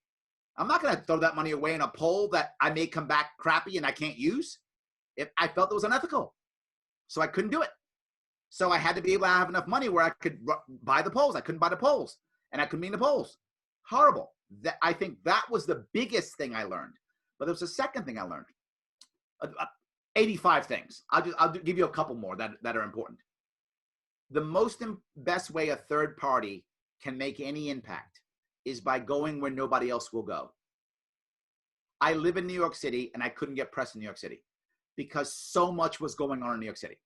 I'm not going to throw that money away in a poll that I may come back crappy and I can't use. I felt it was unethical. So I couldn't do it. So I had to be able to have enough money where I could buy the polls. I couldn't buy the polls. And I couldn't be in the polls. Horrible. I think that was the biggest thing I learned. But there was a second thing I learned. 85 things. I'll give you a couple more that are important. The best way a third party can make any impact is by going where nobody else will go. I live in New York City and I couldn't get press in New York City because so much was going on in New York City.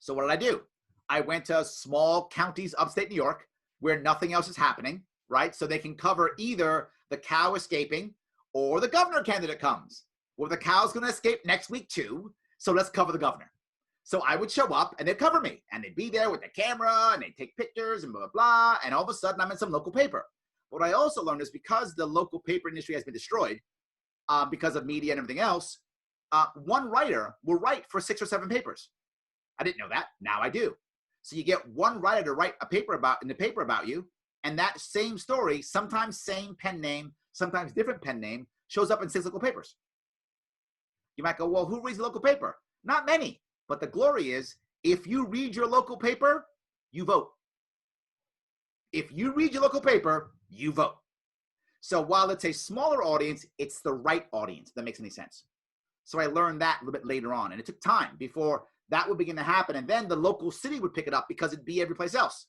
So what did I do? I went to small counties upstate New York where nothing else is happening, right? So they can cover either the cow escaping or the governor candidate comes. Well, the cow's going to escape next week too. So let's cover the governor. So I would show up and they'd cover me and they'd be there with the camera and they'd take pictures and blah, blah, blah. And all of a sudden I'm in some local paper. What I also learned is because the local paper industry has been destroyed because of media and everything else, one writer will write for 6 or 7 papers. I didn't know that. Now I do. So you get one writer to write in the paper about you, and that same story, sometimes same pen name, sometimes different pen name, shows up in 6 local papers. You might go, well, who reads the local paper? Not many. But the glory is, if you read your local paper, you vote. If you read your local paper, you vote. So while it's a smaller audience, it's the right audience, if that makes any sense. So I learned that a little bit later on, and it took time before that would begin to happen. And then the local city would pick it up because it'd be every place else.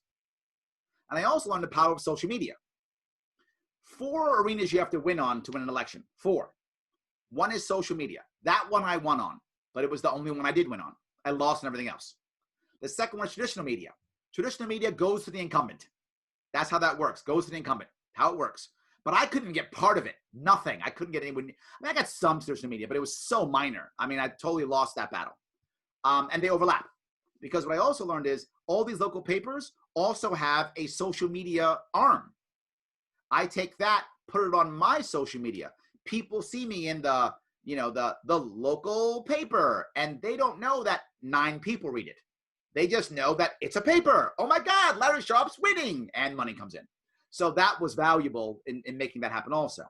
And I also learned the power of social media. 4 arenas you have to win on to win an election. 4. One is social media. That one I won on, but it was the only one I did win on. I lost on everything else. The second one is traditional media. Traditional media goes to the incumbent. That's how that works. Goes to the incumbent. How it works. But I couldn't get part of it. Nothing. I couldn't get anyone. I got some traditional media, but it was so minor. I totally lost that battle. And they overlap. Because what I also learned is all these local papers also have a social media arm. I take that, put it on my social media. People see me in the local paper, and they don't know that 9 people read it. They just know that it's a paper. Oh my God, Larry Sharpe's winning, and money comes in. So that was valuable in making that happen also.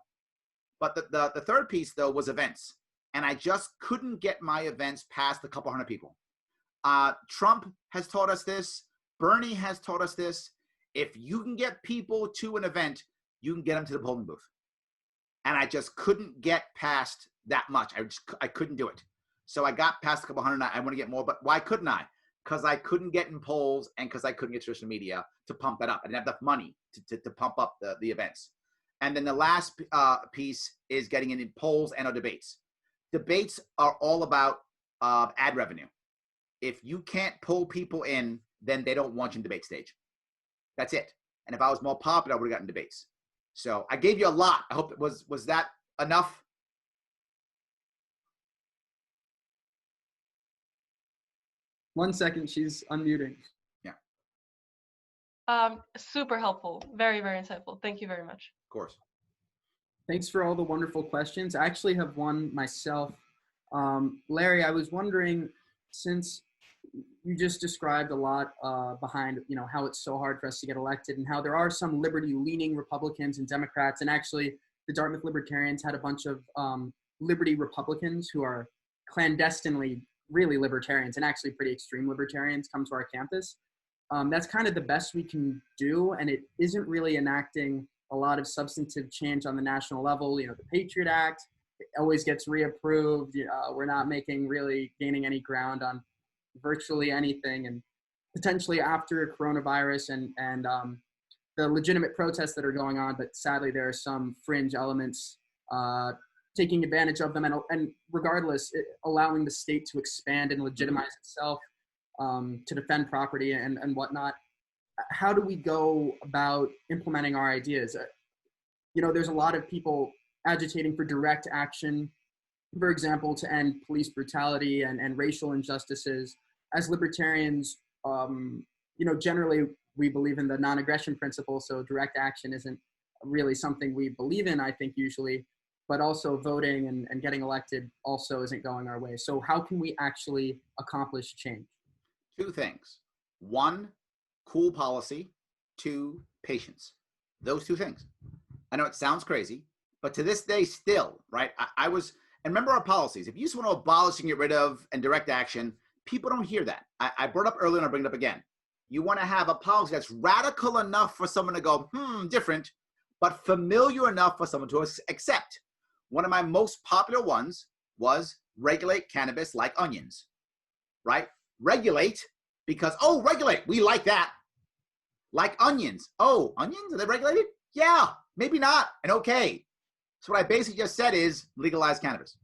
But the third piece, though, was events. And I just couldn't get my events past a couple hundred people. Trump has taught us this. Bernie has taught us this. If you can get people to an event, you can get them to the polling booth. And I just couldn't get past that much. I couldn't do it. So I got past a couple hundred. I want to get more, but why couldn't I? Because I couldn't get in polls and because I couldn't get traditional media to pump that up. I didn't have enough money to pump up the events. And then the last piece is getting in polls and our debates. Debates are all about ad revenue. if you can't pull people in, then they don't want you in debate stage. That's it. And if I was more popular, I would have gotten debates. So I gave you a lot. I hope it was that enough? One second, she's unmuting. Yeah. Super helpful. Very, very insightful. Thank you very much. Of course. Thanks for all the wonderful questions. I actually have one myself. Larry, I was wondering, since you just described a lot behind, how it's so hard for us to get elected and how there are some liberty-leaning Republicans and Democrats, and actually the Dartmouth Libertarians had a bunch of liberty Republicans who are clandestinely really libertarians and actually pretty extreme libertarians come to our campus. That's kind of the best we can do, and it isn't really enacting a lot of substantive change on the national level. The Patriot Act always gets reapproved. We're not gaining any ground on virtually anything, and potentially after coronavirus and the legitimate protests that are going on, but sadly there are some fringe elements taking advantage of them, and regardless, allowing the state to expand and legitimize itself to defend property and whatnot. How do we go about implementing our ideas? There's a lot of people agitating for direct action, for example, to end police brutality and racial injustices. As libertarians, generally we believe in the non-aggression principle, so direct action isn't really something we believe in, I think, usually, but also voting and getting elected also isn't going our way. So how can we actually accomplish change? Two things. One, cool policy. Two, patience. Those two things. I know it sounds crazy, but to this day still, right? And remember our policies. If you just want to abolish and get rid of and direct action, people don't hear that. I brought up earlier and I'll bring it up again. You want to have a policy that's radical enough for someone to go, different, but familiar enough for someone to accept. One of my most popular ones was regulate cannabis like onions, right? Regulate because, regulate, we like that. Like onions. Oh, onions, are they regulated? Yeah, maybe not, and okay. So what I basically just said is legalize cannabis.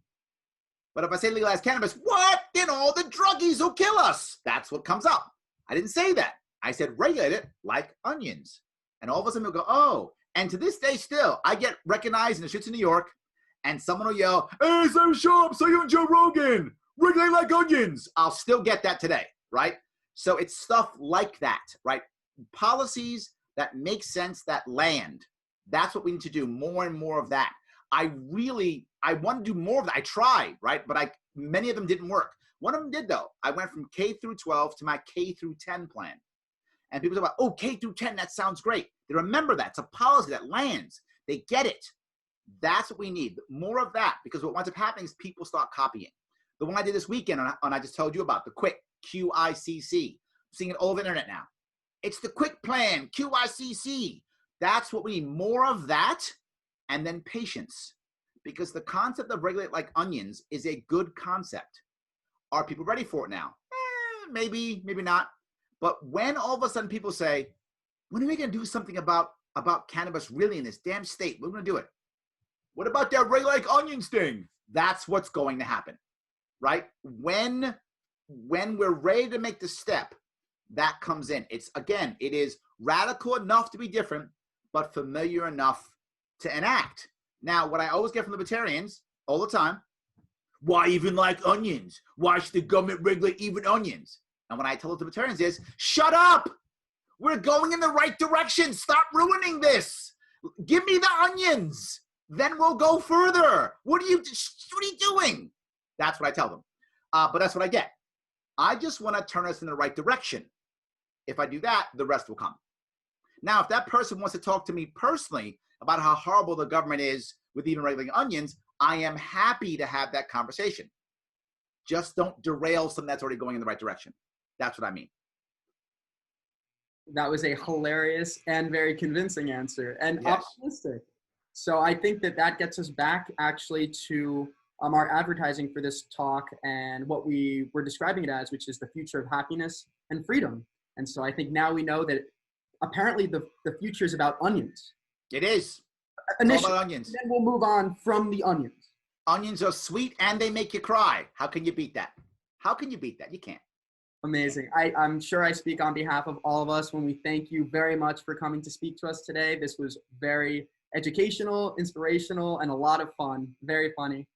But if I say legalize cannabis, what? Then all the druggies will kill us. That's what comes up. I didn't say that. I said regulate it like onions. And all of a sudden they'll go, oh. And to this day still, I get recognized in the streets of New York, and someone will yell, hey, Larry Sharpe, so you and Joe Rogan, regulate like onions. I'll still get that today, right? So it's stuff like that, right? Policies that make sense, that land. That's what we need to do, more and more of that. I want to do more of that. I tried, right? But many of them didn't work. One of them did, though. I went from K through 12 to my K through 10 plan. And people talk about, oh, K through 10, that sounds great. They remember that. It's a policy that lands. They get it. That's what we need. More of that, because what winds up happening is people start copying. The one I did this weekend, and I just told you about, the quick, QICC. I'm seeing it all over the internet now. It's the quick plan, QICC. That's what we need, more of that, and then patience. Because the concept of regulate like onions is a good concept. Are people ready for it now? Maybe, maybe not. But when all of a sudden people say, when are we going to do something about cannabis really in this damn state? We're going to do it. What about that regulate like onions thing? That's what's going to happen, right? When we're ready to make the step, that comes in. It is radical enough to be different, but familiar enough to enact. Now, what I always get from libertarians all the time, why even like onions? Why should the government regulate even onions? And what I tell the libertarians is, shut up! We're going in the right direction. Stop ruining this. Give me the onions. Then we'll go further. What are you doing? That's what I tell them. But that's what I get. I just want to turn us in the right direction. If I do that, the rest will come. Now, if that person wants to talk to me personally about how horrible the government is with even regulating onions, I am happy to have that conversation. Just don't derail something that's already going in the right direction. That's what I mean. That was a hilarious and very convincing answer, and yes. Optimistic. So I think that gets us back actually to our advertising for this talk and what we were describing it as, which is the future of happiness and freedom. And so I think now we know that apparently the future is about onions. It is. Initially, it's all about onions. Then we'll move on from the onions. Onions are sweet and they make you cry. How can you beat that? How can you beat that? You can't. Amazing. I'm sure I speak on behalf of all of us when we thank you very much for coming to speak to us today. This was very educational, inspirational, and a lot of fun. Very funny.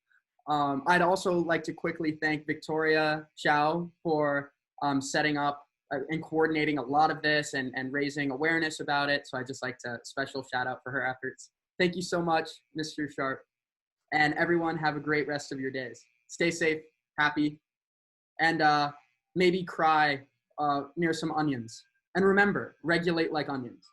I'd also like to quickly thank Victoria Chow for setting up and coordinating a lot of this and raising awareness about it. So I'd just like to special shout out for her efforts. Thank you so much, Mr. Sharpe. And everyone, have a great rest of your days. Stay safe, happy, and maybe cry near some onions. And remember, regulate like onions.